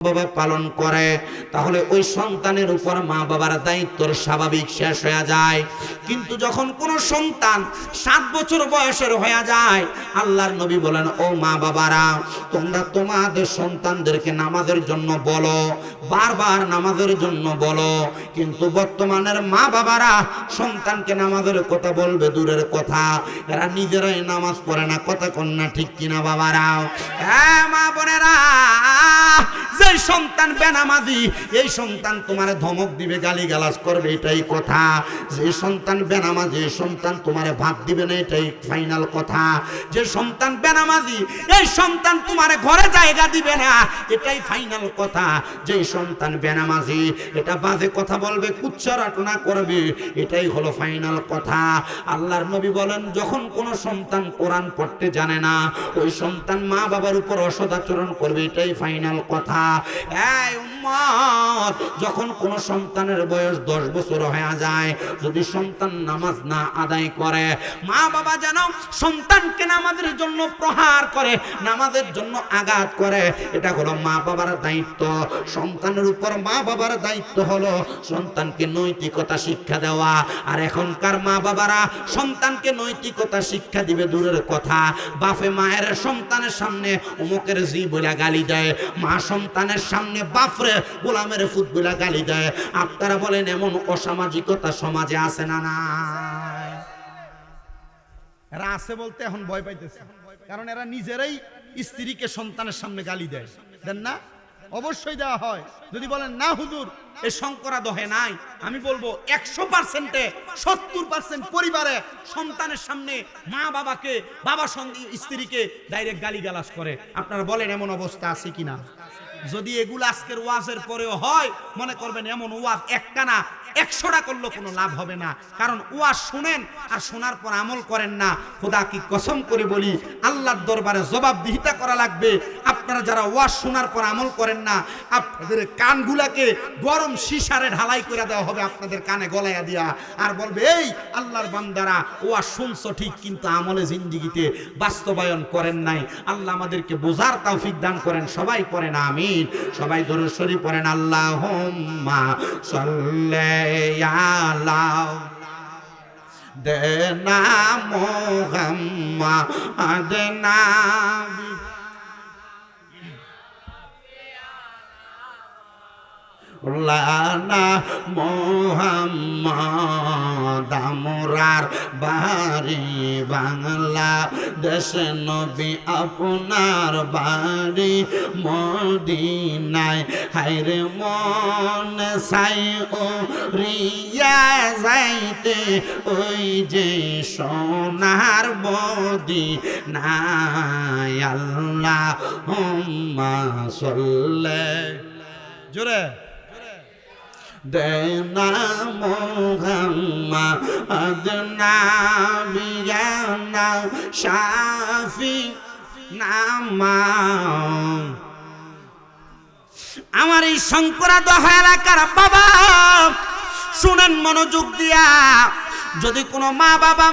ভাবে পালন করে তাহলে ওই সন্তানের উপর মা বাবার দায়িত্ব স্বাভাবিক শেষ হয়ে যায়। কিন্তু যখন কোনো সন্তান 7 বছর বয়সের হয়ে যায়, আল্লাহর নবী বলেন, ও মা বাবারা, তোমরা তোমাদের সন্তানদেরকে নামাজের জন্য বলো, বারবার নামাজের জন্য বলো। কিন্তু বর্তমানের মা বাবারা সন্তানকে নামাজের কথা বলবে দূরের কথা, এরা নিজেরাই নামাজ পড়ে না। কথা কন্যা ঠিক কিনা বাবারা? হ্যাঁ মা বোনেরা, যে সন্তান বেনামাজি এই সন্তান তোমারে ধমক দিবে, গালিগালাজ করবে, এটাই কথা। যে সন্তান বেনামাজি এই সন্তান তোমারে ভাত দিবে না, এটাই ফাইনাল কথা। যে সন্তান বেনামাজি এই সন্তান তোমারে ঘরে জায়গা দিবে না, এটাই ফাইনাল কথা। যে সন্তান বেনামাজি এটা বাজে কথা বলবে, কুচ্চারটনা করবে, এটাই হলো ফাইনাল কথা। আল্লাহর নবী বলেন, যখন কোনো সন্তান কোরআন পড়তে জানে না, ওই সন্তান মা বাবার উপর অসদাচরণ করবে, এটাই ফাইনাল কথা। এই উম্মত, যখন কোন সন্তানের বয়স 10 বছর হয়ে যায়, যদি সন্তান নামাজ না আদায় করে, মা বাবা যেন সন্তানকে নামাজের জন্য প্রহার করে, নামাজের জন্য আঘাত করে, এটা হলো মা বাবার দায়িত্ব। সন্তানের উপর মা বাবার দায়িত্ব হলো সন্তানকে নৈতিকতা শিক্ষা দেওয়া। আর এখনকার মা বাবারা সন্তানকে নৈতিকতা শিক্ষা দিবে দূরের কথা, বাপে মায়ের সন্তানের সামনে অমুকের জি বলে গালি দেয়, মা সন্তানের সামনে বাপরে গোলামের ফুট বলে গালি দেয়। আপনারা বলেন, এমন অসামাজিকতা সমাজে আছে না? নাই। এরা আছে বলতে এখন ভয় পাইতেছে, কারণ এরা নিজেরাই স্ত্রীকে সন্তানের সামনে গালি দেয়। দেন না? অবশ্যই দেওয়া হয়। যদি বলেন না হুজুর এই শঙ্করাদহে নাই, আমি বলবো 100%-এ 70% পরিবারে সন্তানের সামনে মা বাবাকে, বাবা স্ত্রীকে ডাইরেক্ট গালিগালাজ করে। আপনারা বলেন এমন অবস্থা আছে কিনা? যদি এগুলো আজকের ওয়াজের পরেও হয়, মনে করবেন এমন ওয়াজ একটা না 100টা করলেও কোনো লাভ হবে না। কারণ ওয়াজ শুনেন আর শোনার পর আমল করেন না। খোদা কি কসম করে বলি, আল্লাহর দরবারে জবাবদিহিতা করা লাগবে। আপনারা যারা ওয়াজ শোনার পর আমল করেন না, আপনাদের কানগুলাকে গরম সিসারে ঢালাই করে দেওয়া হবে, আপনাদের কানে গলাইয়া দিয়া, আর বলবে, এই আল্লাহর বান্দারা ওয়াজ শুনছো ঠিক, কিন্তু আমলে জিন্দেগিতে বাস্তবায়ন করেন নাই। আল্লাহ আমাদেরকে বোঝার তৌফিক দান করেন। সবাই পড়েন আমিন। সবাই দরুদ শরীফ পড়েন, আল্লাহুম্মা সাল্লি আলা দেনা মুহাম্মাদ নাবি লানা মোহাম্মদ আমরার বাড়ি বাংলা দেশে, নবী আপনার বাড়ি মদিনায়। হায়রে মন সাই ও রিয়া যাইতে, ওই যে সোনার মদিনায়। আল্লাহুম্মা সাল্লি জোরে দেনা মুহাম্মদ নাবিয়ানা শাফি নামা। আমার এই শঙ্করাদহ এলাকার বাবা শুনেন মনোযোগ দিয়া, যদি কোনো মা বাবা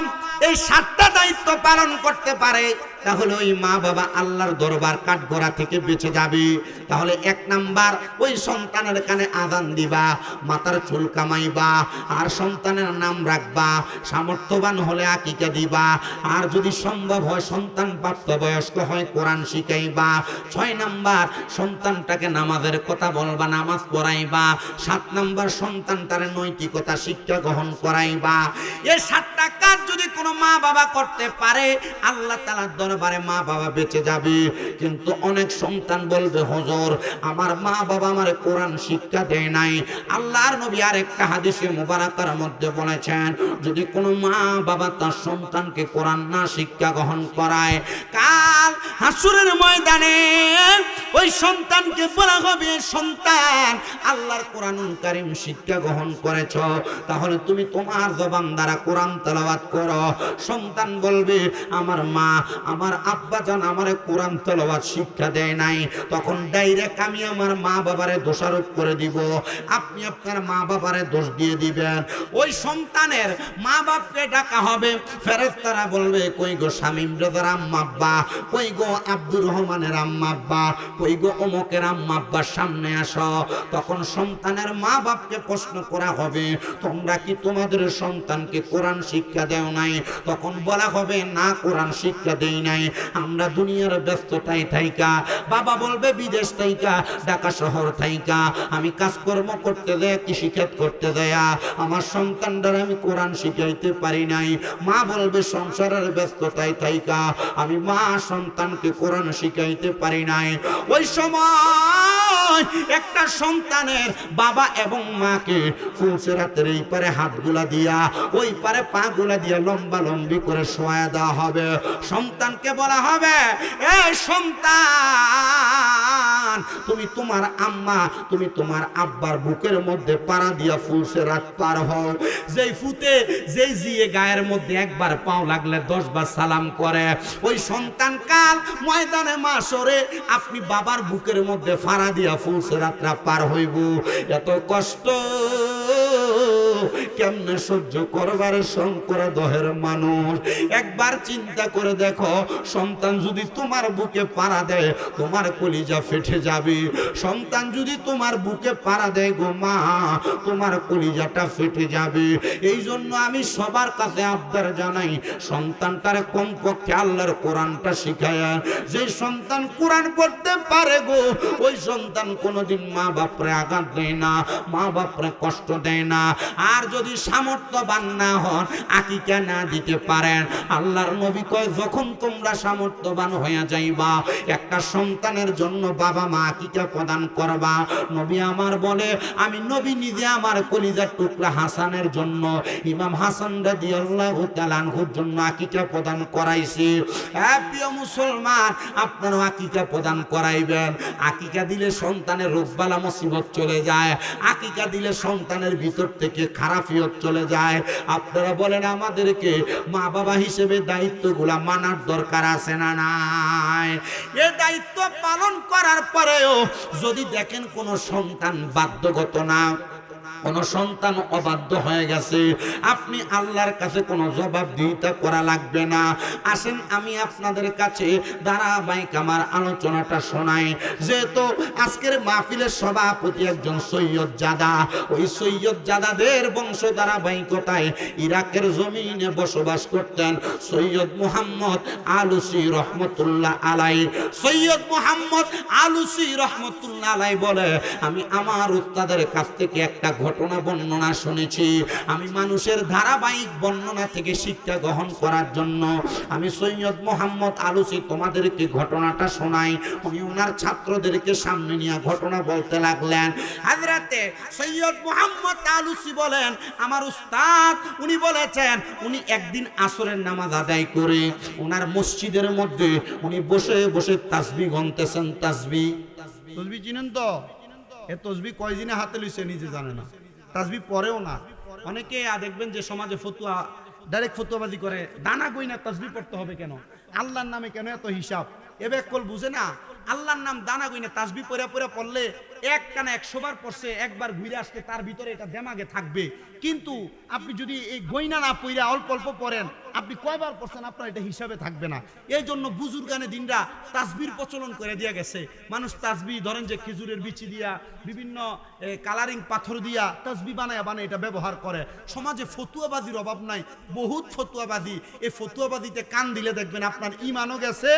এই 7টা দায়িত্ব পালন করতে পারে, তাহলে ওই মা বাবা আল্লাহর দরবার কাঠগড়া থেকে বেঁচে যাবে। তাহলে 1 নাম্বার, ওই সন্তানের কানে আযান দিবা, মাথার চুল কামাইবা, আর সন্তানের নাম রাখবা। সামর্থ্যবান হলে আকিকা দিবা, আর যদি সম্ভব হয় সন্তান প্রাপ্তবয়স্ক হয় কোরআন শিখাইবা। 6 নাম্বার, সন্তানটাকে নামাজের কথা বলবা, নামাজ পড়াইবা। 7 নাম্বার, সন্তানটার নৈতিকতা শিক্ষা গ্রহণ করাইবা। এই 7টা কাজ যদি কোনো মা বাবা করতে পারে, আল্লাহ তাআলার দরবারে মা বাবা বেঁচে যাবে। কিন্তু অনেক সন্তান বলবে, হুজুর আমার মা বাবা আমারে কোরআন শিক্ষা দেয় নাই। আল্লাহর নবী আরেকটা হাদিসে মুবারাকার মধ্যে বলেছেন, যদি কোনো মা বাবা তার সন্তানকে কোরআন না শিক্ষা গ্রহণ করায়, কাল হাসরের ময়দানে ওই সন্তানকে বলা হবে, সন্তান আল্লাহর কোরআনুল কারীম শিক্ষা গ্রহণ করেছ, তাহলে তুমি তোমার জবান দ্বারা কোরআন তেলাওয়াত করো। সন্তান বলবে, আমার মা আমার আব্বা জান আমারে কোরআন তেলাওয়াত শিক্ষা দেয় নাই, তখন ডাইরেক্ট আমি আমার মা বাবারে দোষারোপ করে দিব, আপনি আপনার মা বাবারে দোষ দিয়ে দিবেন। ওই সন্তানের মা বাপকে ডাকা হবে, ফেরেশতারা বলবে কই গো শামীম রাজার আম্মা আব্বা, কই গো আব্দুর রহমানের আম্মা আব্বা, কই গো অমুকের আম্মা আব্বার সামনে আসো। তখন সন্তানের মা বাপকে প্রশ্ন করা হবে তোমরা কি তোমাদের সন্তানকে কোরআন শিক্ষা দেও নাই? তখন বলা হবে না, কোরআন শিক্ষা দেই নাই, আমরা দুনিয়ার ব্যস্ততায় থাইকা, বাবা বলবে বিদেশ থাইকা, ঢাকা শহর থাইকা আমি কাজকর্ম করতে দেয়, কৃষিকাজ করতে দেয়া আমার সন্তানদের আমি কোরআন শিখাইতে পারি নাই। মা বলবে সংসারের ব্যস্ততায় থাইকা আমি মা সন্তানকে কোরআন শিখাইতে পারি নাই। ওই সময় একটা সন্তানের বাবা এবং মাকে ফুলসেরাতের এই পারে হাতগুলা দিয়া ওই পারে পাগুলা দিয়া লম্বা লম্বি করে শোয়া দেওয়া হবে। সন্তানকে বলা হবে এই সন্তান তুমি তোমার আম্মা তুমি তোমার আব্বার বুকের মধ্যে পাড়া দিয়া ফুলসেরাত পার হও। যেই ফুতে যেই জিয়ে গায়ের মধ্যে একবার পাও লাগলে 10 বার সালাম করে, ওই সন্তান কাল ময়দানে মাশরে আপনি বাবার বুকের মধ্যে ফাড়া দিয়া ফুলসেরাতরা পার হইব। এত কষ্ট কেমনে সহ্য করবার শঙ্কর দহের মানুষ? একবার চিন্তা করে দেখো, সন্তান যদি তোমার বুকে পাড়া দেয় তোমার কলিজা ফেটে যাবে। সন্তান যদি তোমার বুকে পাড়া দেয় গো মা, তোমার কলিজাটা ফেটে যাবে। এই জন্য আমি সবার কাছে আবদার জানাই, সন্তানটারে কমপক্ষে আল্লাহর কোরআনটা শিখায়া, যে সন্তান কোরআন পড়তে পারে গো ওই সন্তান কোনোদিন মা বাপরে আঘাত দেয় না, মা বাপরে কষ্ট দেয় না। আর যদি সামর্থ্যবান না হন, আকিকা না দিতে পারেন, আল্লাহর নবী কয় যখন তোমরা সামর্থ্যবান হয়ে যাইবা একটা সন্তানের জন্য বাবা মা আকিকা প্রদান করবা। নবী আমার বলে আমি নবী নিজে আমার কলিজার টুকরা হাসানের জন্য, ইমাম হাসান রাদিয়াল্লাহু তাআলা আনহুর জন্য আকিকা প্রদান করাইছি। প্রিয় মুসলমান, আপনারা আকিকা প্রদান করাইবেন। আকিকা দিলে সন্তানের রোগবালা মুসিবত চলে যায়, আকিকা দিলে সন্তানের ভিতর থেকে খারাপিয়ত চলে যায়। আপনারা বলেন আমাদেরকে মা বাবা হিসেবে দায়িত্বগুলা মানার দরকার আছে না নাই? এই দায়িত্ব পালন করার পরেও যদি দেখেন কোন সন্তান বাধ্যগত না, কোন সন্তান অবাধ্য হয়ে গেছে, আপনি আল্লাহর কাছে কোনো জবাবদিহিতা করা লাগবে না। আসেন আমি আপনাদের কাছে ধারাবাহিক আমার আলোচনাটা শোনাই। যেহেতু আজকের মাহফিলের সভাপতি একজন সৈয়দ জাদা, ওই সৈয়দ জাদাদের বংশ ধারাবাহিকতায় ইরাকের জমিনে বসবাস করতেন সৈয়দ মুহাম্মদ আলুসি রহমতুল্লাহ আলাই। সৈয়দ মুহাম্মদ আলুসি রহমতুল্লাহ আলাই বলে আমি আমার উস্তাদের কাছ থেকে একটা ঘটনা বর্ণনা শুনেছি। আমি মানুষের ধারাবাহিক বর্ণনা থেকে শিক্ষা গ্রহণ করার জন্য আমি সৈয়দ মোহাম্মদ আলুসি তোমাদেরকে ঘটনাটা শোনাই। উনি ওনার ছাত্রদেরকে সামনে নিয়ে ঘটনা বলতে লাগলেন। হযরতে সৈয়দ মোহাম্মদ আলুসি বলেন আমার উস্তাদ উনি বলেছেন উনি একদিন আসরের নামাজ আদায় করে ওনার মসজিদের মধ্যে উনি বসে বসে তাসবিহ গুনতেছেন। তাসবিহ চিনেন তো? এ তসবি কয়দিনে হাতে লইছে নিজে জানে না, তাসবি পরেও না। অনেকে দেখবেন যে সমাজে ফতুয়া ডাইরেক্ট ফতুয়াবাজি করে, দানা গইনা তাসবি পড়তে হবে কেন, আল্লাহর নামে কেন এত হিসাব, এবার কল বুঝে না। আল্লাহর নাম দানা গইনা তাসবি পড়া পড়া পড়লে এক কানা 100 বার পড়ছে, একবার ঘুরে আসতে তার ভিতরে এটা দেমাগে থাকবে। কিন্তু আপনি যদি এই গইনা না পড়া অল্প অল্প পড়েন, আপনি কয়বার পড়ছেন আপনার এটা হিসাবে থাকবে না। এই জন্য বুজুর্গানে দিনরা তাসবির প্রচলন করে দিয়ে গেছে। মানুষ তাসবি ধরেন যে খেজুরের বিচি দিয়া বিভিন্ন কালারিং পাথর দিয়া তাসবি বানায় এটা ব্যবহার করে। সমাজে ফতুয়াবাজির অভাব নাই, বহুত ফতুয়াবাজি। এই ফতুয়াবাজিতে কান দিলে দেখবেন আপনার ইমানও গেছে,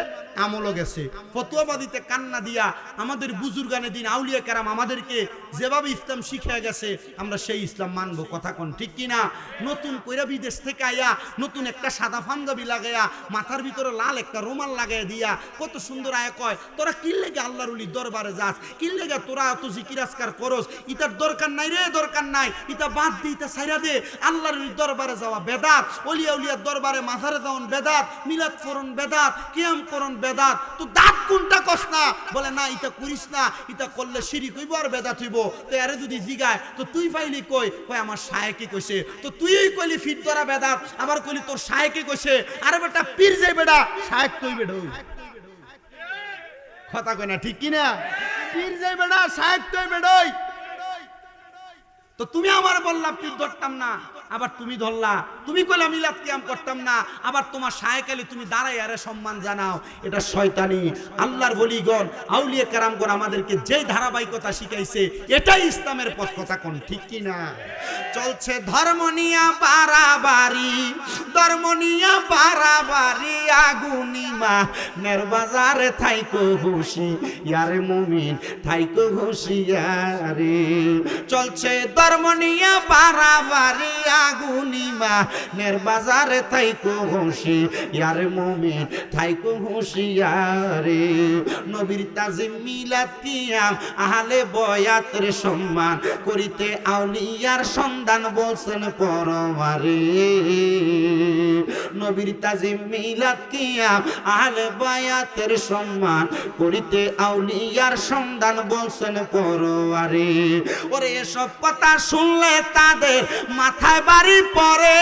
আমলও গেছে। ফতুয়াবাজিতে কান না দিয়া আমাদের বুজুর্গানে দিন আউলিয়া কেরাম আমাদেরকে যেভাবে ইসলাম শিখে গেছে আমরা সেই ইসলাম মানবো। কথা কোন ঠিক কিনা? নতুন কইরা বিদেশ থেকে আইয়া নতুন একটা সাদা পাঞ্জাবি লাগাইয়া মাথার ভিতরে লাল একটা রুমাল লাগাই দিয়া কত সুন্দর আয়া কয় তোরা কি লেগে আল্লাহর ওলির দরবারে যাস, কি লেগে তোরা এত জিকির আজকার করস, ইতার দরকার নাই রে, দরকার নাই, ইতা বাদ দি, ইতা ছাইরা দে। আল্লাহর ওলির দরবারে যাওয়া বেদাত, ওলিয়া উলিয়ার দরবারে মাথারে যাওয়ান বেদাত, মিলাদ করন বেদাত, কিয়াম করন বেদাত। তো দাঁত কোনটা কস না? বলে না ইতা করিস না, ইতা করলে শিরিক হইব আর বেদাত হইব। তো আরে যদি জিগায় তো তুই পাইলি কই? কয় আমার শায়েকি কইছে। তো তুই কইলি ফিট ধরা বেদাত, আবার কইলি তোর শায়েকে কইছে আরে বেটা পীর যাই বেটা শায়েক তুই বেটা কথা কই না ঠিক কি না পীর যাই বেটা শায়েক তুই বেডই তো তুমি আমার বললা পীর ধরতাম না আবার তুমি ধরলা তুমি কইলা মিলাদ কিয়াম করতাম না আবার তোমার শায়েক আলী তুমি দাঁড়াই আরে সম্মান জানাও এটা শয়তানি আল্লাহর ওলিগণ আউলিয়া কেরামগণ আমাদেরকে যেই ধারাবাহিকতা শিখাইছে এটাই ইসলামের পথ কথা কোন ঠিক কি না চলছে ধর্ম নিয়া পারাবারি আগুনিমা নেরবাজারে থাইকো হুশি ইয়ারে মুমিন থাইকো হুশিয়ারে চলছে ধর্ম নিয়া পারাবারি আগুনিমা নেরবাজারে থাইকো হুশি ইয়ারে মুমিন থাইকো হুশিয়ারে নবীর তাজিম মিলাদ কিয়াম আহলে বয়াতের সম্মান করিতে আউলিয়ার সন্ধান বলছেন পরমারে নবীর তাজিম মিলাদ কিয়াম আহলে বায়াতের সম্মান করিতে আউলিয়ার সন্ধান বলছেন পরমারে ওরে এসব কথা শুনলে তাদের মাথায় বাড়ি পড়ে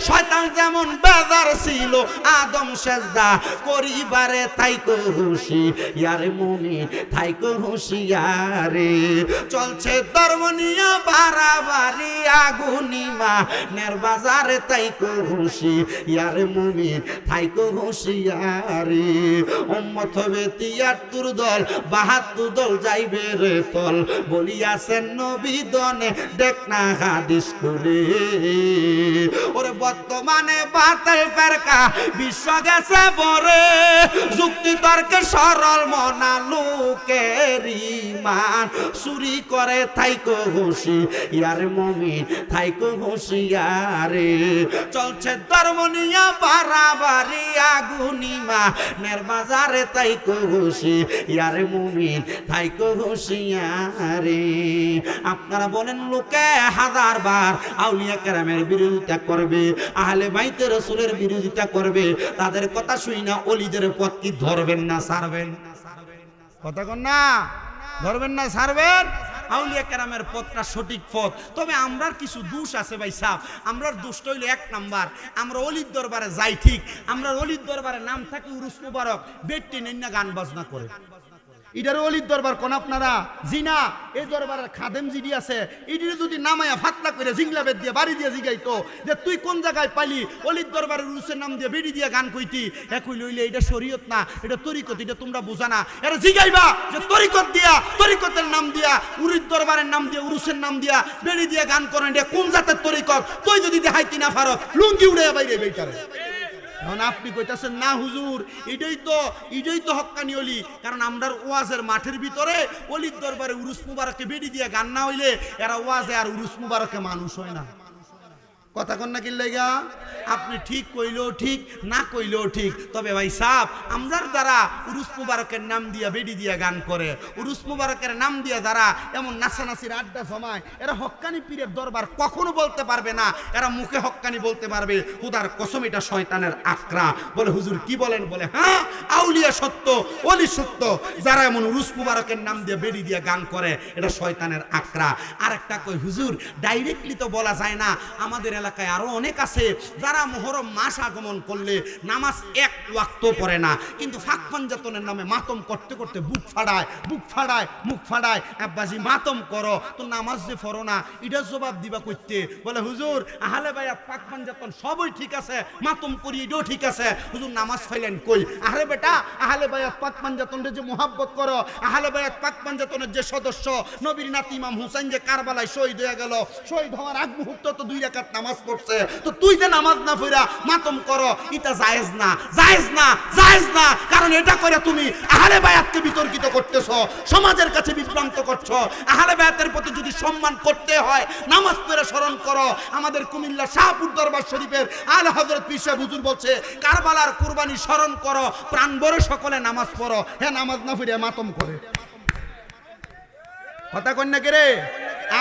শয়তান যেমন বেজার ছিল আদম সেজদা করিবারে থাইকো হুশি ইয়ারে মুমিন থাইকো হুশিয়ারে চলছে ধর্ম নিয়ে বাড়াবাড়ি আগুনিমা নেরবাজারে থাইকো হুশি ইয়ারে মুমিন থাইকো হুশিয়ারে উম্মত হবে ৭৩ দল ৭২ দল যাইবে রে তল বলিয়াছেন নবী দনে দেখ না হাদিস করে ওরে বর্তমানে বাতিল ফেরকা বিশ্ব গেছে বরে যুক্তি তর্কে সরল মনা লোকের ঈমান চুরি করে থাইকো হুশি ইয়ারে মুমিন থাইকো হুশিয়ারে চলছে ধর্ম নিয়া বাড়াবাড়ি আগুনিমা নেরবাজারে থাইকো হুশি ইয়ারে মুমিন থাইকো হুশিয়ারে আপনারা বলেন লোকে হাজারবার আউলিয়া কেরামের বিরোধিতা করবে আহলে বাইতে রাসূলের বিরোধিতা করবে তাদের কথা শুই না ওলিদের পথ কি ধরবেন না ছাড়বেন কথা কন না ধরবেন না ছাড়বেন আউলিয়া কেরামের পথটা সঠিক পথ তবে আমরার কিছু দোষ আছে ভাই সাহেব আমরার দোষটা হইলো ১ নাম্বার আমরা অলির দরবারে যাই ঠিক আমরা অলির দরবারে নাম থাকি উরুস মুবারক বেটটি নেন্না গান বাজনা করে ইডার অলির দরবার কোন আপনারা জিনা এই দরবারের খাদেম জিডি আছে ইডিরে যদি নামায়া ফাতলা করে জিংলা বেদ দিয়ে বাড়ি দিয়ে জিগাইতো যে তুই কোন জায়গায় পাইলি অলির দরবারের উরুসের নাম দিয়ে বেড়ি দিয়ে গান কইতি একই লইলে এটা শরীয়ত না এটা তরিকত এটা তোমরা বুঝা না এরা জিগাইবা যে তরিকত দিয়া তরিকতের নাম দিয়া উরির দরবারের নাম দিয়ে উরুসের নাম দিয়া বেড়ি দিয়ে গান করেন এটা কোন জাতের তরিকত তুই যদি দেখাইতি না পারো লুঙ্গি উড়ে বাইরে বেইটারে এখন আপনি কইতাছেন না হুজুর এটাই তো হক্কানি অলি কারণ আমরার ওয়াজের মাঠের ভিতরে অলির দরবারে উরুস মুবারকে বেড়ি দিয়ে গান না হইলে এরা ওয়াজে আর উরুস মুবারকে মানুষ হয় না কথা কন না কি লাগা আপনি ঠিক কইলেও ঠিক না কইলেও ঠিক তবে ভাই সাহেব আমরার দ্বারা উরুস মুবারকের নাম দিয়া বেড়ি দিয়া গান করে উরুস মুবারকের নাম দিয়া যারা এমন নাচানাচির আড্ডা জমায় এরা হক্কানি পীরের দরবার কখনো বলতে পারবে না এরা মুখে হক্কানি বলতে পারবে খুদার কসম এটা শয়তানের আকরা বলে হুজুর কি বলেন বলে হ্যাঁ আউলিয়া সত্য ওলি সত্য যারা এমন উরুস মুবারকের নাম দিয়ে বেড়ি দিয়া গান করে এটা শয়তানের আকরা আরেকটা কই হুজুর ডাইরেক্টলি তো বলা যায় না আমাদের এলাকায় আরো অনেক আছে যারা মুহররম মাস আগমন করলে নামাজ 1 ওয়াক্ত পড়ে না কিন্তু ফাঁক পাঞ্জাতনের নামে মাতম করতে করতে বুক ফাড়ায় মুখ ফাড়ায় আব্বাজি মাতম করো তো নামাজ যে পড়ো না এটা জবাব দিবা কইতে বলে হুজুর আহলে বায়াত ফাঁক পাঞ্জাতন সবই ঠিক আছে মাতম করি এটাও ঠিক আছে হুজুর নামাজ ফাইলেন কই আরে বেটা আহলে বায়াত ফাঁক পাঞ্জাতনের যে মোহাব্বত করো আহলে বায়াত ফাঁক পাঞ্জাতনের যে সদস্য নবীর নাতি ইমাম হুসাইন যে কারবালায় শহীদ হয়ে গেল শহীদ হওয়ার আগ মুহূর্ত তো 2 রাকাত নামাজ পড়ছে তো তুই যে নামাজ না পড়া মাতম করো এটা জায়েজ না কারণ এটা করে তুমি আহলে বায়াতকে বিতর্কিত করতেছো সমাজের কাছে বিভ্রান্ত করছো আহলে বায়াতের প্রতি যদি সম্মান করতে হয় নামাজ পড়ে স্মরণ করো আমাদের কুমিল্লা শাহপুর দরবার শরীফের আলা হযরত পীর সাহেব হুজুর বলছে কারবালার কুরবানি স্মরণ করো প্রাণ ভরে সকলে নামাজ পড়ো হ্যাঁ নামাজ না পড়ে মাতম করে কথা কন্যা কে রে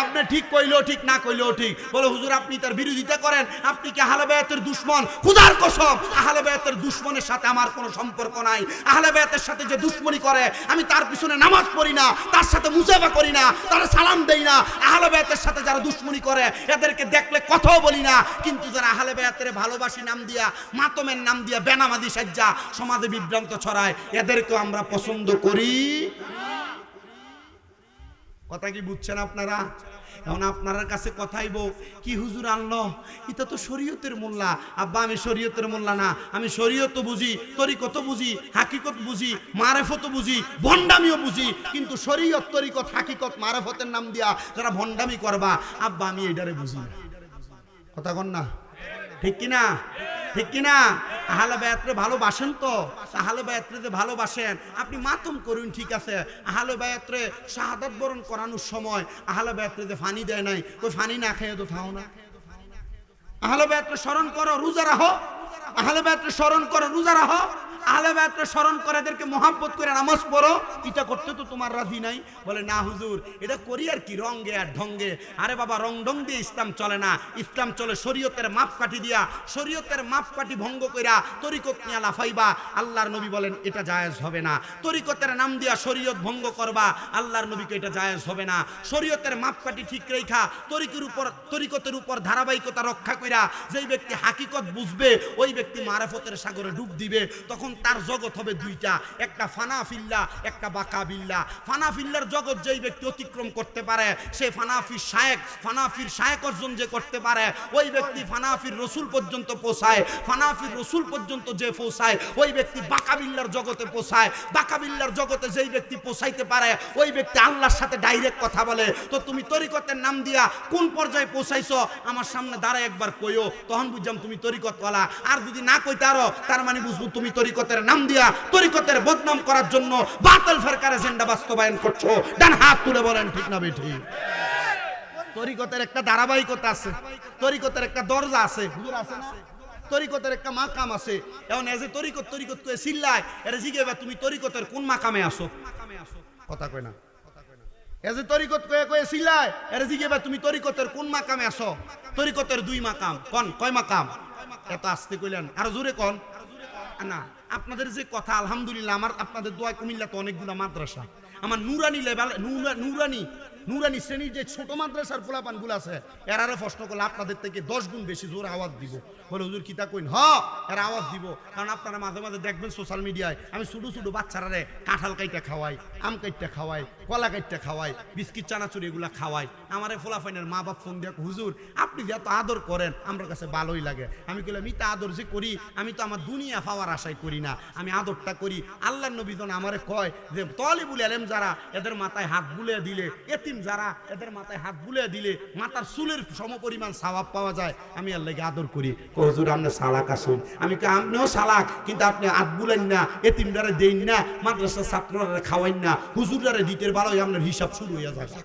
আপনি ঠিক কইলেও ঠিক, না কইলেও ঠিক। বলে হুজুর আপনি তার বিরোধিতা করেন, আপনি কি আহলে বায়াতের দুশমন? খুদার কসম, আহলে বায়াতের দুশমনের সাথে আমার কোনো সম্পর্ক নাই। আহলে বায়াতের সাথে যে দুশমনি করে, আমি তার পিছনে নামাজ পড়ি না, তার সাথে মুসাফা করি না, তারা সালাম দেই না। আহলে বায়াতের সাথে যারা দুশমনি করে এদেরকে দেখলে কথাও বলি না। কিন্তু যারা আহলে বায়াতের ভালোবাসি নাম দিয়া, মাতমের নাম দিয়া, বেনামাজি সাজ্জা সমাজে বিভ্রান্ত ছড়ায়, এদেরকেও আমরা পছন্দ করি। কথা কি বুঝছেন আপনারা? এখন আপনার কাছে কথাইব কি হুজুর আনলো, এটা তো শরীয়তের মোল্লা। আব্বা আমি শরীয়তের মোল্লা না, আমি শরীয়ত বুঝি, তরিকত বুঝি, হাকিকত বুঝি, মারেফত বুঝি, ভণ্ডামিও বুঝি। কিন্তু শরীয়ত, তরিকত, হাকিকত, মারেফতের নাম দিয়া যারা ভণ্ডামি করবা, আব্বা আমি এটারে বুঝি না। কথা কন না, ঠিক কিনা? ঠিক কিনা? আহলে বায়াতরে ভালোবাসেন তো? আহলে বায়াতরে যে ভালোবাসেন, আপনি মাতম করুন, ঠিক আছে। আহলে বায়াতরে শাহাদাত বরণ করানোর সময় আহলে বায়াতরে যে ফানি দেয় নাই, ওই ফানি না খেয়ে তো থাও না। আহলে বায়াতরে স্মরণ করো, রোজা রাখো। আহলে বায়াতরে স্মরণ করো, রোজা রাখো। আহলে বায়াতরে স্মরণ করে এদেরকে মহব্বত করে নামাজ পড়ো। এটা করতে তো তোমার রাজি নাই। বলে না হুজুর, এটা করি আর কি, রঙ্গে আর ঢঙ্গে। আরে বাবা, রং ঢং দিয়ে ইসলাম চলে না। ইসলাম চলে শরীয়তের মাপকাঠি দিয়া। শরীয়তের মাপকাঠি ভঙ্গ কইরা তরিকত নিয়া লাফাইবা, আল্লাহর নবী বলেন এটা জায়েজ হবে না। তরিকতের নাম দিয়া শরীয়ত ভঙ্গ করবা, আল্লাহর নবীকে এটা জায়েজ হবে না। শরীয়তের মাপকাঠি ঠিক রেখা তরিকতের উপর ধারাবাহিকতা রক্ষা কইরা যেই ব্যক্তি হাকিকত বুঝবে, ওই ব্যক্তি মারেফতের সাগরে ডুব দিবে। তখন তার জগৎ হবে দুইটা, একটা ফানাফিল্লা, একটা বাকাবিল্লা। ফানাফিল্লার জগৎ যেই ব্যক্তি অতিক্রম করতে পারে, সে ফানাফির শায়েক অর্জন যে করতে পারে, ওই ব্যক্তি ফানাফির রসুল পর্যন্ত পৌঁছায়। ফানাফির রসুল পর্যন্ত যে পৌঁছায়, ওই ব্যক্তি বাকাবিল্লার জগতে পৌঁছায়। বাকাবিল্লার জগতে যেই ব্যক্তি পৌঁছাইতে পারে, ওই ব্যক্তি আল্লাহর সাথে ডাইরেক্ট কথা বলে। তো তুমি তরিকতের নাম দিয়া কোন পর্যায়ে পৌঁছাইছো আমার সামনে দাঁড়ায় একবার কইও, তখন বুঝলাম তুমি তরিকতওয়ালা। আর যদি না কইতে আরো, তার মানে বুঝবো তুমি তরিকতের নাম দিয়া তরিকতের বদনাম করার জন্য বাতিল ফেরকার এজেন্ডা বাস্তবায়ন করছো। ডান হাত তুলে বলেন ঠিক না বেঠিক? তরিকতের একটা ধারাবাহিকতা আছে, তরিকতের একটা দরজা আছে, হুজুর আছে না? তরিকতের একটা মাকাম আছে। এখন এজে তরিকত তরিকত কয়ে চিল্লায়, এর জিজ্ঞাসা তুমি তরিকতের কোন মাকামে আসো? কথা কয় না। এজে তরিকত কয়ে কয়ে চিল্লায়, এর জিজ্ঞাসা তুমি তরিকতের কোন মাকামে আসো? তরিকতের দুই মাকাম। কোন কয় মাকাম? এত আসতে কইলেন, আর জোরে কোন না। আপনাদের যে কথা, আলহামদুলিল্লাহ, আমার আপনাদের দোয়ায় কুমিল্লা তো অনেকগুলো মাদ্রাসা। আমার নুরানি লেভেল, নুরানি শ্রেণীর যে ছোট মাদ্রাসার পোলাপানগুলো আছে, এরারে প্রশ্ন করলে আপনাদের থেকে 10 গুণ বেশি জোর আওয়াজ দিব। বলে হুজুর কিতা কইন? এরা আওয়াজ দিব। কারণ আপনারা মাঝে মাঝে দেখবেন সোশ্যাল মিডিয়ায় আমি ছোটো ছোটো বাচ্চারারে কাঁঠাল কাইটা খাওয়াই, আম কাইটা খাওয়াই, কলা কাইটা খাওয়াই, বিস্কিট চানাচুরি এগুলা খাওয়াই। আমারে ফোলাফাইনের মা বাপ ফোন দিয়ে হুজুর আপনি যে এত আদর করেন আমার কাছে ভালোই লাগে। আমি কইলাম আমি তা আদর যে করি, আমি তো আমার দুনিয়া পাওয়ার আশাই করি না, আমি আদরটা করি আল্লাহর নবী জন আমারে কয় যে তলিবুল ইলম যারা এদের মাথায় হাত বুলিয়ে দিলে, এতিম যারা এদের মাথায় হাত বুলিয়ে দিলে মাথার চুলের সমপরিমাণ সওয়াব পাওয়া যায়। আমি আল্লাহকে আদর করি। হুজুর আপনি সালাক আসুন। আমি কই আপনিও সালাক, কিন্তু আপনি হাত বুলেন না, এতিমদারে দেন না, মাদ্রাসার ছাত্ররা খাওয়াইন না, হুজুরদারে দিতে ভালোই আপনার হিসাব শুরু হয়ে যাবে।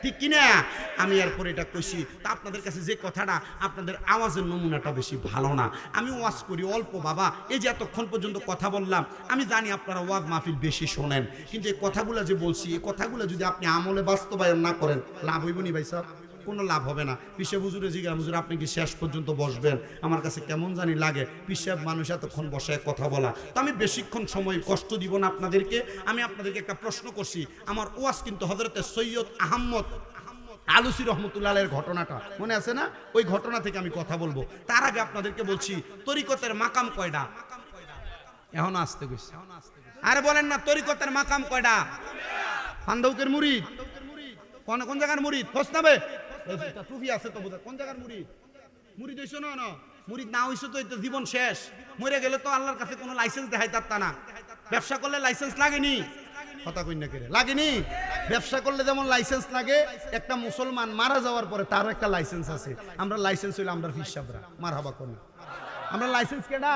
ঠিক কিনা? আমি এরপর এটা কইছি। তা আপনাদের কাছে যে কথাটা, আপনাদের আওয়াজের নমুনাটা বেশি ভালো না। আমি ওয়াজ করি অল্প বাবা, এই যে এতক্ষণ পর্যন্ত কথা বললাম, আমি জানি আপনারা ওয়াজ মাহফিল বেশি শোনেন, কিন্তু এই কথাগুলো যে বলছি, এই কথাগুলো যদি আপনি আমলে বাস্তবায়ন না করেন, লাভ হইব নি ভাই সাহেব? কোনো লাভ হবে না। পিসাব হুজুরে জিজ্ঞাসা, হুজুর আপনি কি শেষ পর্যন্ত বসবেন? আমার কাছে কেমন জানি লাগে পিসাব মানুষ এতক্ষণ বসে কথা বলা। তো আমি বেশিক্ষণ সময় কষ্ট দিব না আপনাদেরকে। আমি আপনাদেরকে একটা প্রশ্ন করছি। আমার ওয়াজ কিন্তু হযরতে সৈয়দ আহমদ আলুসি রহমতুল্লাহ এর ঘটনাটা মনে আছে না? ওই ঘটনা থেকে আমি কথা বলবো। তার আগে আপনাদেরকে বলছি তরিকতের মাকাম কয়টা? এখন আসতে গেছি। আরে বলেন না, তরিকতের মাকাম কয়টা? ফান্দৌকের মুরিদ কোন জায়গার মুরিদ? হোসনাবে টুপি আছে তো বোধহয়। কোন জায়গার মুরিদ? মুরিদ হইছো না? মুরিদ না হইছো তো এটা জীবন শেষ। মরে গেলে তো আল্লাহর কাছে কোনো লাইসেন্স দেখাই তার না। ব্যবসা করলে লাইসেন্স লাগেনি? কথা কই না কেরে লাগেনি? ব্যবসা করলে যেমন লাইসেন্স লাগে, একটা মুসলমান মারা যাওয়ার পরে তারও একটা লাইসেন্স আছে। আমরা লাইসেন্স হইলে আমরা ফিসাবরা মারহাবা করি। আমরা লাইসেন্স কেডা?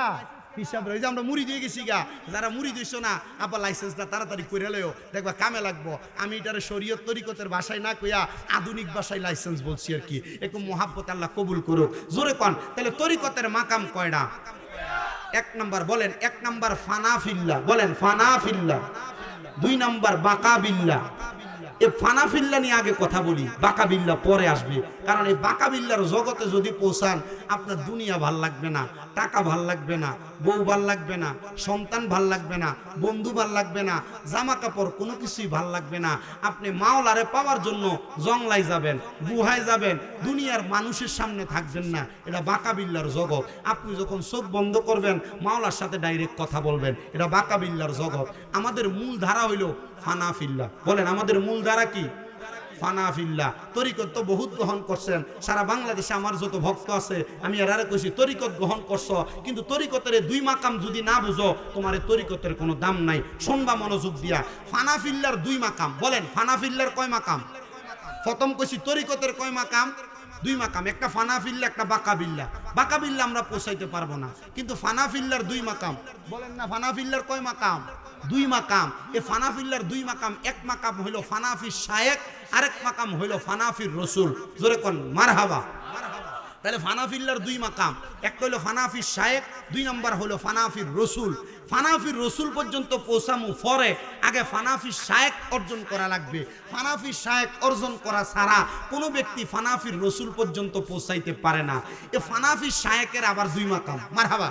ফিসাবরা। এই যে আমরা মুড়ি দিয়ে গেছি গা, যারা মুড়ি দিছো না আবার লাইসেন্সটা তাড়াতাড়ি করে লইও, দেখবা কামে লাগবো। আমি এটারে শরীয়ত তরিকতের ভাষায় না কইয়া আধুনিক ভাষায় লাইসেন্স বলছি আর কি। একটু মহাব্বত আল্লাহ কবুল করুক। জোরে কন। তাহলে তরিকতের মাকাম কয়টা? 1 নাম্বার বলেন, 1 নাম্বার ফানাফিল্লাহ, বলেন ফানাফিল্লাহ। 2 নাম্বার বাকাবিল্লাহ, এ ফানাফিল্লা নিয়ে আগে কথা বলি, বাকাবিল্লা পরে আসবে। কারণ এই বাকাবিল্লার জগতে যদি পৌঁছান, আপনার দুনিয়া ভাল লাগবে না, টাকা ভাল লাগবে না, বউ ভাল লাগবে না, সন্তান ভাল লাগবে না, বন্ধু ভাল লাগবে না, জামা কাপড় কোনো কিছুই ভাল লাগবে না। আপনি মাওলারে পাওয়ার জন্য জংলায় যাবেন, গুহায় যাবেন, দুনিয়ার মানুষের সামনে থাকবেন না। এটা বাকাবিল্লার জগৎ। আপনি যখন চোখ বন্ধ করবেন, মাওলার সাথে ডাইরেক্ট কথা বলবেন। এটা বাকাবিল্লার জগৎ। আমাদের মূল ধারা হইল ফানাফিল্লা। বলেন, আমাদের মূল ধারা কি? ফানাফিল্লা। তরিকত তো বহুত গ্রহণ করছেন, সারা বাংলাদেশে আমার যত ভক্ত আছে আমি এরারে কইছি তরিকত গ্রহণ করছো, কিন্তু তরিকতের দুই মাকাম যদি না বুঝো, তোমার তরিকতের কোনো দাম নাই। শুনবা মনোযোগ দিয়া। ফানাফিল্লার দুই মাকাম। বলেন, ফানাফিল্লার কয় মাকাম? প্রথম কইছি তরিকতের কয় মাকাম? দুই মাকাম। একটা ফানাফিল্লা, একটা বাকাবিল্লা। বাকাবিল্লা আমরা পৌঁছাইতে পারবো না, কিন্তু ফানাফিল্লার দুই মাকাম। বলেন না, ফানাফিল্লার কয় মাকাম? দুই মাকাম। এ ফানাফিল্লার দুই মাকাম। এক মাকাম হইল ফানাফির শায়েক, আরেক মাকাম হইল ফানাফির রসুল। জোরে কোন মারহাবা। তাহলে ফানাফিল্লার দুই মাকাম, একটা হইল ফানাফির শায়েক, দুই নম্বর হইল ফানাফির রসুল। ফানাফির রসুল পর্যন্ত পৌঁছামু পরে, আগে ফানাফির শায়েক অর্জন করা লাগবে। ফানাফির শায়েক অর্জন করা ছাড়া কোনো ব্যক্তি ফানাফির রসুল পর্যন্ত পৌঁছাইতে পারে না। এ ফানাফির শায়েকের আবার দুই মাকাম। মারহাবা।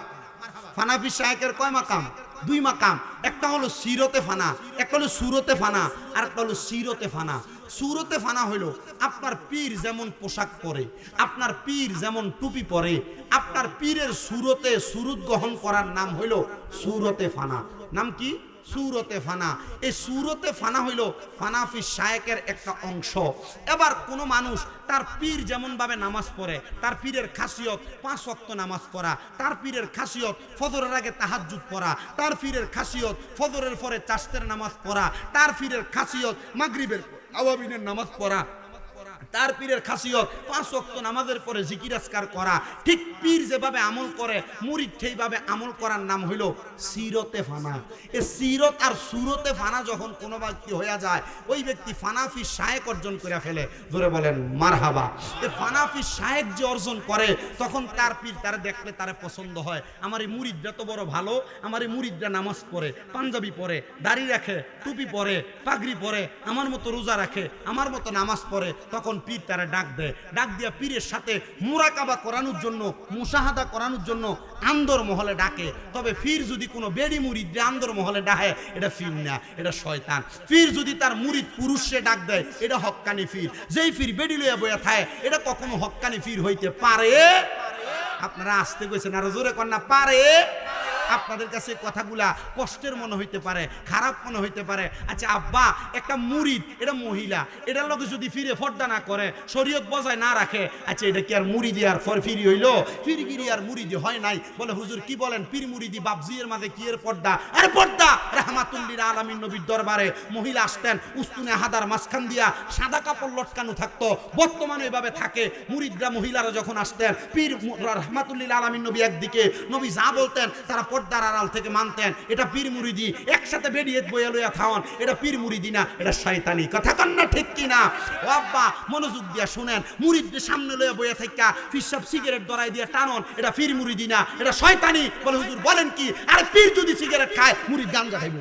ফানাফির শায়েকের কয় মাকাম? দুই মাকাম। একটা হলো সিরতে ফানা, একটা হলো সুরতে ফানা, আর একটা হলো সিরতে ফানা। সুরতে ফানা হইল আপনার পীর যেমন পোশাক পরে, আপনার পীর যেমন টুপি পরে, আপনার পীরের সুরতে সুরত গ্রহণ করার নাম হইল সুরতে ফানা। নাম কি? সুরতে ফানা। এই সুরতে ফানা হইল ফানাফি শায়েকের একটা অংশ। এবার কোন মানুষ তার পীর যেমন ভাবে নামাজ পড়ে, তার পীরের খাসিয়ত 5 ওয়াক্ত নামাজ পড়া, তার পীরের খাসিয়ত ফজরের আগে তাহাজ্জুদ পড়া, তার পীরের খাসিয়ত ফজরের পরে চাশতের নামাজ পড়া, তার পীরের খাসিয়ত মাগরিবের আওয়াবিনের নামাজ পড়া, তার পীরের খাসিয়ত 5 ওয়াক্ত নামাজের পরে জিকির আজকার করা। ঠিক পীর যেভাবে আমল করে, মুরিদ সেইভাবে আমল করার নাম হইল সিরতে ফানা। এই সিরত আর সুরতে ফানা যখন কোনো ব্যক্তি হয়ে যায়, ওই ব্যক্তি ফানাফি শায়েক অর্জন করে ফেলে। ধরে বলেন মারহাবা। এই ফানাফি শায়েক যে অর্জন করে, তখন তার পীর তারা দেখলে তারা পছন্দ হয়। আমার এই মুরিদরা তো বড় ভালো, আমার এই মুরিদরা নামাজ পড়ে, পাঞ্জাবি পরে, দাড়ি রাখে, টুপি পরে, পাগড়ি পরে, আমার মতো রোজা রাখে, আমার মতো নামাজ পড়ে। তখন পীর তারা ডাক দেয়, ডাক দিয়া পীরের সাথে মুরাকাবা করানোর জন্য, মুশাহাদা করানোর জন্য আন্দর মহলে ডাকে। তবে পীর যদি কোনো বেড়ি মুরিদ আন্দর মহলে ডাকে, এটা পীর না, এটা শয়তান। পীর যদি তার মুরিদ পুরুষে ডাক দেয়, এটা হক্কানি পীর। যেই পীর বেড়ি লইয়া বইয়া থাকে, এটা কখনো হক্কানি পীর হইতে পারে? আপনারা আসতে কইছেন, আর জোরে কন্যা পারে? আপনাদের কাছে কথাগুলা কষ্টের মনে হইতে পারে, খারাপ মনে হইতে পারে। আচ্ছা আব্বা, একটা মুরিদ, এটা মহিলা, এটার লোকে যদি ফিরে ফর্দা না করে, শরীয়ত বজায় না রাখে, আচ্ছা এটা কি আর মুরিদি আর ফিরি হইল? ফিরগিরি আর মুরিদি হয় নাই? বলে হুজুর কি বলেন, পীর মুরিদি বাপজির মাঝে কি এর পর্দা? আরে পর্দা! রাহমাতুল্লিল আলামিন নবীর দরবারে মহিলা আসতেন, উস্তুনে হাদার মাঝখান দিয়া সাদা কাপড় লটকানো থাকতো। বর্তমানে এভাবে থাকে। মুরিদরা মহিলারা যখন আসতেন, পীর রাহমাতুল্লিল আলামিন নবী একদিকে, নবী যা বলতেন তারা পর্দার আড়াল থেকে মানতেন। এটা পীর মুরিদি। একসাথে বেরিয়ে বইয়া লইয়া খাওয়ান, এটা পীর মুরিদি না, এটা শয়তানি। কথা কন না ঠিক কিনা? ও আব্বা, মনোযোগ দিয়া শুনেন। মুরিদদের সামনে লইয়া বইয়া থাকা ফিরসাব সিগারেট ধরাই দিয়া টানন, এটা পীর মুরিদি না, এটা শয়তানি। বলে হুজুর বলেন কি? আরে পীর যদি সিগারেট খায়, মুরিদ গাঞ্জা খাইব।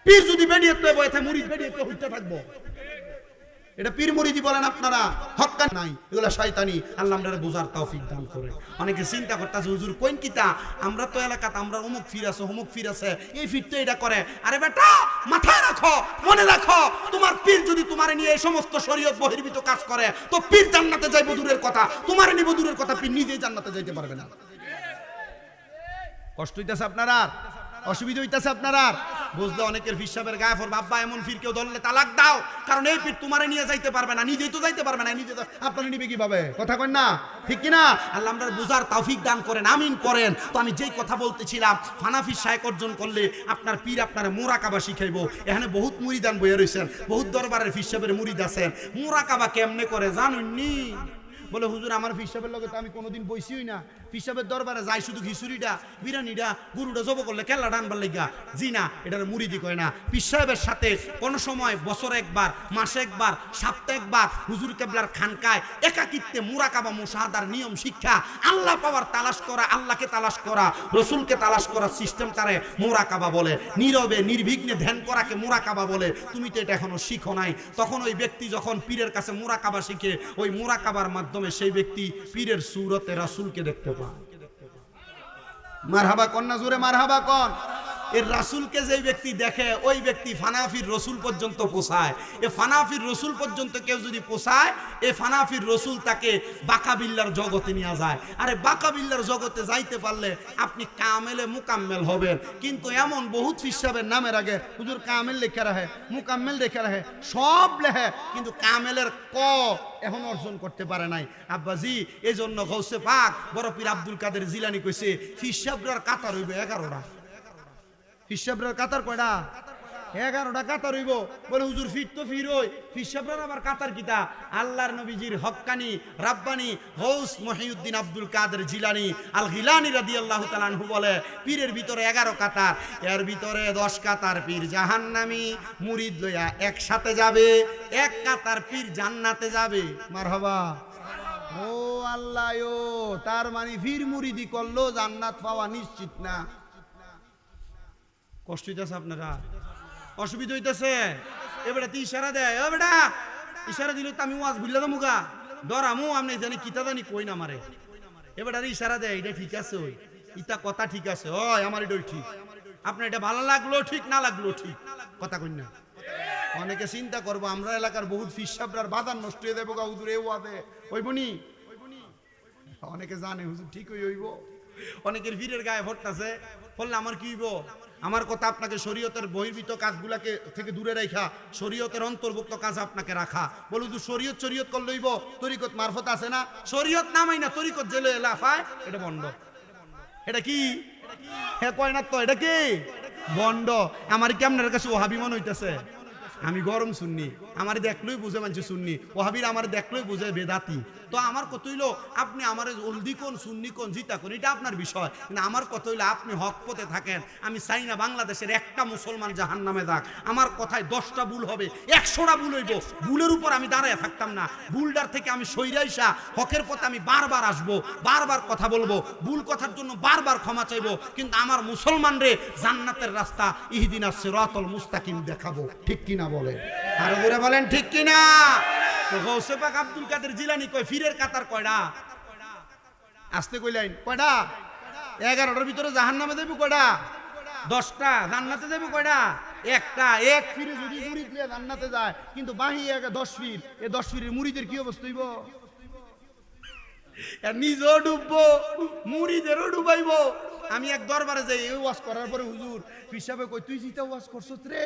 পীর যদি বেরিয়ে বইয়া থাকে, মুরিদ বেরিয়ে হইতে থাকবো। এটা পীর মুরিদি বলেন আপনারা, হক্কা নাই, এগুলা শয়তানি। আল্লাহ আমাদের বুঝার তৌফিক দান করে। অনেকে চিন্তা করতেছে হুজুর কোন কিতা, আমরা তো এলাকাতে আমরা অমুক ফির আছে, অমুক ফির আছে, এই ফিরতে এটা করে। আরে বেটা, মাথায় রাখো, মনে রাখো, তোমার পীর যদি তোমারে নিয়ে এই সমস্ত শরীয়ত বহির্ভূত কাজ করে, তো পীর জান্নাতে যাইব দূরের কথা, তোমারে নিব দূরের কথা, পীর নিজেই জান্নাতে যাইতে পারবে না। কষ্ট হইতেছে আপনারা? অসুবিধা হইতেছে আপনারা? বুঝলে অনেকের হিসাবের গায়ে পড়বে, আব্বা এমন পীর কেউ ধরলে তালাক দাও, কারণ এই পীর তোমারে নিয়ে যাইতে পারবে না, নিজেই তো যাইতে পারবে না, নিজে আপনারা নিবে কিভাবে? কথা কন না ঠিক কিনা? আল্লাহ আমরা বুঝার তৌফিক দান করেন, আমিন করেন। তো আমি যেই কথা বলতেছিলাম, ফানাফি শায়েক অর্জন করলে আপনার পীর আপনার মুরাকাবা শিখাইবো। এখানে বহুত মুরিদান বইয়া রয়েছেন, বহুত দরবারের হিসাবের মুরিদ আছেন। মুরাকাবা কেমনে করে জানুননি? বলে হুজুর আমার পিসাবের লগে তো আমি কোনোদিন বইছিই না, পিসাবের দরবারে যাই শুধু খিচুড়িটা বিরিয়ানিটা গরুটা জব করলে কেল্লা ডানবার লেগা। জি না, এটার মুরিদি কয় না। পিসাবের সাথে কোন সময় বছরে একবার, মাসে একবার, সপ্তাহে একবার হুজুর কেবলার খানকায় একাকিত্বে মুরাকাবা মুশাহাদার নিয়ম শিক্ষা, আল্লাহ পাওয়ার তালাশ করা, আল্লাহকে তালাশ করা, রসুলকে তালাশ করার সিস্টেম তারে মুরাকাবা বলে। নীরবে নির্বিঘ্নে ধ্যান করাকে মুরাকাবা বলে। তুমি তো এটা এখনো শিখো নাই। তখন ওই ব্যক্তি যখন পীরের কাছে মুরাকাবা শিখে, ওই মুরাকাবার মাধ্যমে সেই ব্যক্তি পীরের সুরতে রাসূলকে দেখতে পায়। মারহাবা কন না জোরে মারহাবা কন। এর রাসূলকে যেই ব্যক্তি দেখে ওই ব্যক্তি ফানাফির রসুল পর্যন্ত পৌঁছায়। এ ফানাফির রসুল পর্যন্ত কেউ যদি পৌঁছায়, এ ফানাফির রসুল তাকে বাকাবিল্লার জগতে নিয়ে যায়। আরে বাকাবিল্লার জগতে যাইতে পারলে আপনি কামেলে মুকাম্মেল হবেন। কিন্তু এমন বহুত ফিসাবের নামের আগে হুজুর কামেল লেখা রাখে, মুকাম্মেল লেখা রাখে, সব লেখে, কিন্তু কামেলের ক এখন অর্জন করতে পারে নাই। আব্বাজি এই জন্য গৌসে পাক বড় পীর আব্দুল কাদের জিলানী কইছে ফিসাবরার কাতার হইবে 11টা। ফিসাবরার কাতার কয়টা? 11টা কাতার হইব। বলে হুজুর ফিট তো ফির ওই ফিসাবরার আবার কাতার কিতা? আল্লাহর নবীজির হক্কানি রাব্বানি গৌস মহিউদ্দিন আব্দুল কাদের জিলানী আল গিলানী রাদিয়াল্লাহু তাআলা আনহু বলে পীরের ভিতরে 11 কাতার, এর ভিতরে 10 কাতার পীর জাহান্নামী মুরিদ লইয়া একসাথে যাবে, 1 কাতার পীর জান্নাতে যাবে। মারহাবা। ও আল্লাহ, ও তার মানে পীর মুরিদি করলো জান্নাত পাওয়া নিশ্চিত না। কষ্ট হইতেছে আপনারা? অসুবিধা হইতেছে? এবারে তুই ইশারা দেয়, ও বেটা ইশারা দিল তো আমি ওয়াজ ভুললে তো মুগা ধরামু আপনি জানি কিতা জানি কই না মারে। এবারে ইশারা দেয়, এটা ঠিক আছে, ওই ইটা কথা ঠিক আছে, ওই আমার এটাই ঠিক, আপনার এটা ভালো লাগলো ঠিক, না লাগলো ঠিক, কথা কই না। অনেকে চিন্তা করবো আমরা এলাকার বহুত ফিসাবরার বাজার নষ্ট হয়ে দেবো হুজুর এ ওয়াজে হইবনি। অনেকে জানে হুজুর ঠিক হইব, অনেকের ভিড়ের গায়ে ভরতাছে, বললে আমার কি হইব? আমার কথা আপনাকে শরীয়তের বহির্ভূত কাজগুলাকে থেকে দূরে রাখা, শরীয়তের অন্তর্ভুক্ত কাজ আপনাকে রাখা। বলু তো শরীয়ত শরীয়ত করলে হইব, তরিকত মারফত আছে না, শরীয়ত নামাই না তরিকত জেলে লাফায়, এটা বন্ধ। এটা কি হ্যাঁ কয় না তো, এটা কি বন্ধ। আমার কি আপনার কাছে ওহাবি মনে হইতেছে? আমি গরম শুননি, আমার দেখলেই বুঝে মানছি শুননি, ওহাবির আমার দেখলেই বুঝে বেদাতি। তো আমার কত হইলো আপনি আমার জলদি কোন সুন্নি কোন জিতা কোন এটা আপনার বিষয়, কিন্তু আমার কত হইলো আপনি হক পথে থাকেন। আমি চাই না বাংলাদেশের একটা মুসলমান জাহান্নামে যাক। আমার কথায় 10টা ভুল হবে, 100টা ভুল হইব, ভুলের উপর আমি দাঁড়ায় থাকতাম না। ভুলটার থেকে আমি সইরাইসা হকের পথে আমি বারবার আসবো, বারবার কথা বলবো, ভুল কথার জন্য বারবার ক্ষমা চাইবো, কিন্তু আমার মুসলমান রে জান্নাতের রাস্তা ইহদিনাস সিরাতাল মুস্তাকিম দেখাবো। ঠিক কিনা বলে? আরো জোরে বলেন ঠিক কিনা? তো গৌসে পাক আব্দুল কাদের জিলানী কয় ফিরের কাতার কয়টা? আসতে কইলেন কয়টা? 11টার ভিতরে জাহান্নামে যাইব কয়টা? 10টা। জান্নাতে যাইব কয়টা? একটা। এক ফিরে যদি মুরিদ লিয়ে জান্নাতে যায়, কিন্তু বাহি 10 ফির, এই 10 ফিরের মুরিদের কি অবস্থা হইব? নিজেও ডুববো, মুরিদেরও ডুবাইব। আমি এক দরবারে যাই এই ওয়াজ করার পরে হুজুর পিসাবে কই তুই জিতা ওয়াজ করছস রে,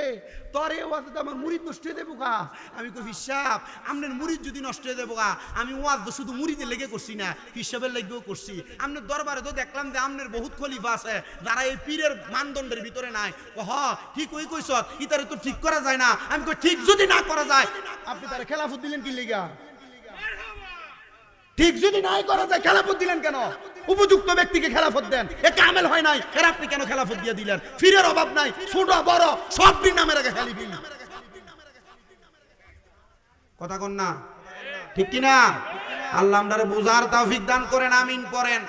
তোর এই ওয়াজে তো আমার মুরিদ নষ্ট হয়ে দেবো গা। আমি কই পিসাব আমনের মুরিদ যদি নষ্ট হয়ে দেবো গা, আমি ওয়াজ তো শুধু মুরিদের লেগে করছি না, পিসাবের লেগেও করছি। আমনের দরবারে তো দেখলাম যে আমনের বহুত খলিফা আছে যারা এই পীরের মানদণ্ডের ভিতরে নাই। হ ঠিক ওই কইছ, ইতারে তো ঠিক করা যায় না। আমি কই ঠিক যদি না করা যায়, আপনি তারে খেলাফত দিলেন কি লেগা? ঠিক যদি নাই করা যায় খেলাফত দিলেন কেন? উপযুক্ত ব্যক্তিকে খেলাফত দেন, এ কামেল হয় নাই, এর আপনি কেন খেলাফত দিয়ে দিলেন? ফিরের অভাব নাই, ছোট বড় সব দিন নামের আগে খেলিবি। কথা কন না ঠিক কিনা? আল্লাহ আমরারে বুঝার তৌফিক দান করেন, আমিন পড়েন।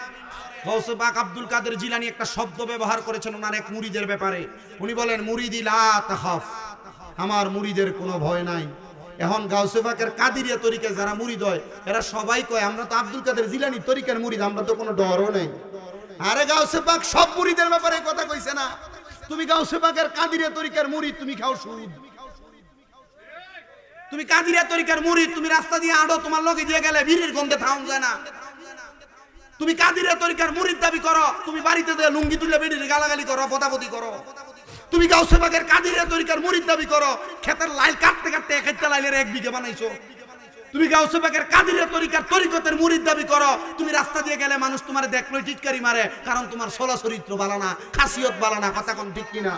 গৌসে পাক আব্দুল কাদের জিলানী একটা শব্দ ব্যবহার করেছেন ওনার এক মুরিদের ব্যাপারে। উনি বলেন মুরিদি লা তাখাফ, আমার মুরিদের কোনো ভয় নাই। এখন গাউসে পাকের কাদিরিয়া তরিকা যারা মুরিদ হয় এরা সবাই কয় আমরা তো আব্দুল কাদের জিলানী তরিকার মুরিদ, আমরা তো কোনো ডরও নেই। আরে গাউসে পাক সব মুরিদের ব্যাপারে কথা কইছে না। তুমি গাউসে পাকের কাদিরিয়া তরিকার মুরিদ, তুমি খাও সুদ। তুমি কাদিরিয়া তরিকার মুরিদ, তুমি রাস্তা দিয়ে আড়ো, তোমার লগে দিয়ে গেলে ভিড়ের গন্ধে থাউন যায় না। তুমি কাদিরিয়া তরিকার মুরিদ দাবি করো, তুমি বাড়িতে দিয়ে লুঙ্গি তুলে বেরিয়ে গালাগালি করো, পদাপতি করো। তুমি গাউসে পাকের কাদিরিয়া তরিকার মুরিদ দাবি করো, ক্ষেতের লাইল কাটতে কাটতে একটা লাইলের 1 বিঘা বানাইছো। তুমি গাউসে পাকের কাদিরিয়া তরিকার তরিকতের মুরিদ দাবি করো, তুমি রাস্তা দিয়ে গেলে মানুষ তোমার দেখলো টিটকারি মারে, কারণ তোমার সোলা চরিত্র ভালো না, খাসিয়ত ভালো না। কথা কোন ঠিক কিনা?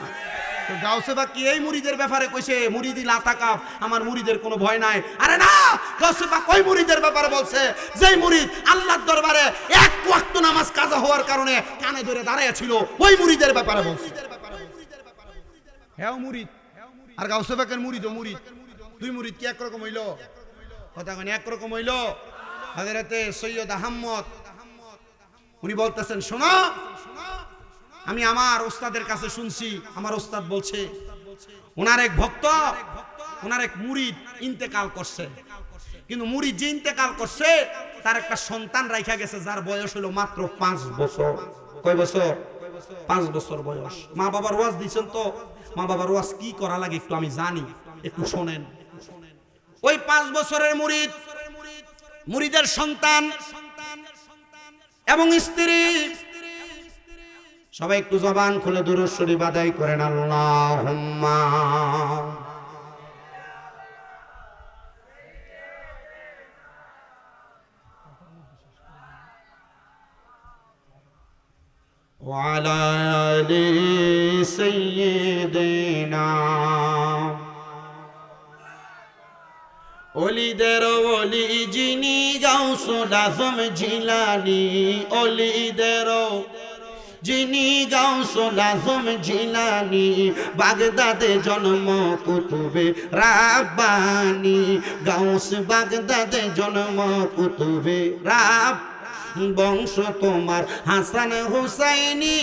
তো গাউসে পাক কি এই মুরিদের ব্যাপারে কইছে মুরিদি লা তাকাফ, আমার মুরিদের কোনো ভয় নাই? আরে না, গাউসে পাক ওই মুরিদের ব্যাপারে বলছে যেই মুরিদ আল্লাহর দরবারে এক ওয়াক্ত নামাজ কাজা হওয়ার কারণে কানে ধরে দাঁড়ায় ছিল, ওই মুরিদের ব্যাপারে বলছে। হ্যাঁ মুরিদ আর গাউসে পাকের মুরিদ ও মুরিদ, দুই মুরিদ কি একরকম হইল? কথা কন একরকম হইল? হযরতে সৈয়দ আহমদ উনি বলতেছেন, শোনো, আমি আমার ওস্তাদের কাছে শুনছি, আমার ওস্তাদ বলছে ওনার এক ভক্ত, ওনার এক মুরিদ ইন্তেকাল করছে, কিন্তু মুরিদ যে ইন্তেকাল করছে তার একটা সন্তান রাইখা গেছে যার বয়স হলো মাত্র 5 বছর। কয় বছর? 5 বছর বয়স। মা বাবার ওয়াজ দিচ্ছেন তো, মা বাবার ওয়াজ কি করা লাগে একটু আমি জানি, একটু শোনেন। ওই 5 বছরের মুরিদ, মুরিদের সন্তান এবং স্ত্রী, সবাই একটু জবান খুলে দুরূদ শরীফ আদায় করেন, আল্লাহুম্মা ওয়া আলা আলি সাইয়্যিদিনা। ওলিদের ওলি যিনি গাউসুল আজম জিলানী, ওলিদের যিনি গাউসুল আজম জিলানী, বাগদাদে জন্ম কুতুবে রাব্বানী, গাউস বাগদাদে জন্ম কুতুবে রাব্বানী, বংশ তোমার হাসান হুসাইনি,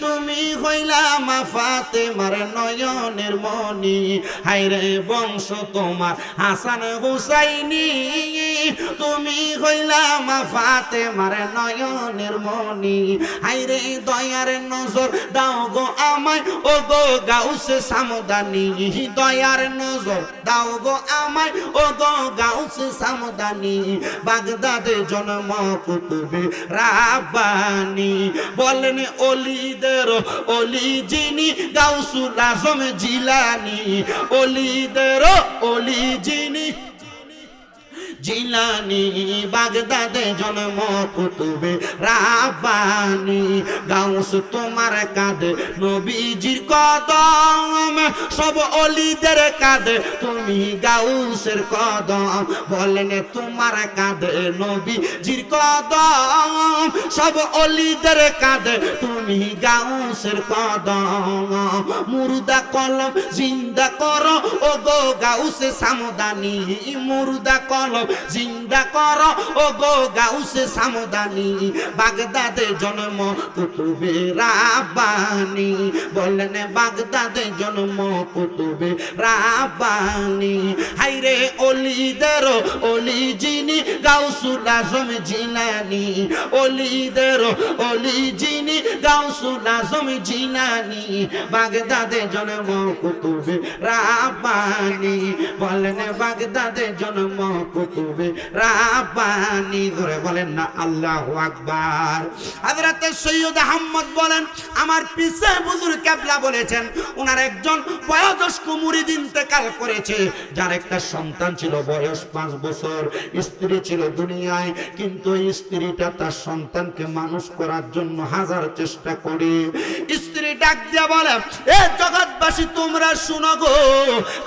তুমি হইলা মা ফাতেমার নয়নের মনি, হায়রে বংশ তোমার হাসান হুসাইনি, তুমি হইলা মা ফাতেমার নয়নের মনি, হায়রে দয়ার নজর দাও গো আমায়, ও গো গাউসে সামদানি, দয়ার নজর দাও গো আমায়, ও গো গাউসে সামদানি, বাগদাদে জন্ম কুতুবে রাব্বানী। বলেন ওলিদের ওলি যিনি গাউসুল আজম জিলানী, ওলিদের ওলি যিনি জিলানী, বাগদাদে জন্ম কুতুবে রাব্বানী, গাউস তোমার কাঁধে নবীজির কদম, সব অলিদের কাঁধে তুমি গাউসের কদম, বলেন তোমার কাঁধে নবীজির কদম, সব অলিদের কাঁধে তুমি গাউসের কদম, মুর্দা কলম জিন্দা করো ও গো গাউসে সামদানি, মুর্দা কলম জিন্দা করো ও গো গাউসে সামদানি, বাগদাদে জন্ম কুতুবে রাব্বানী, বলেন বাগদাদে জন্ম কুতুবে রাব্বানী, হায়রে ওলিদের ওলি যিনি গাউসুল আজম জিলানী, ওলিদের ওলি যিনি গাউসুল আজম জিলানী, বাগদাদে জন্ম কুতুবে রাব্বানী, বলেন বাগদাদে জন্ম কুতুবে রাব্বানী। ধরে বলেন না আল্লাহু আকবার। হযরত সৈয়দ আহমদ বলেন, আমার পিছে হুজুর কেবলা বলেছেন ওনার একজন বয়োজ্যেষ্ঠ মুরিদ ইন্তেকাল করেছে, যার একটা সন্তান ছিল বয়স 5 বছর, স্ত্রী ছিল দুনিয়ায়, কিন্তু ওই স্ত্রীটা তার সন্তানকে মানুষ করার জন্য হাজার চেষ্টা করে। স্ত্রী ডাক দিয়া বলে, এ জগৎবাসী তোমরা শুনো গো,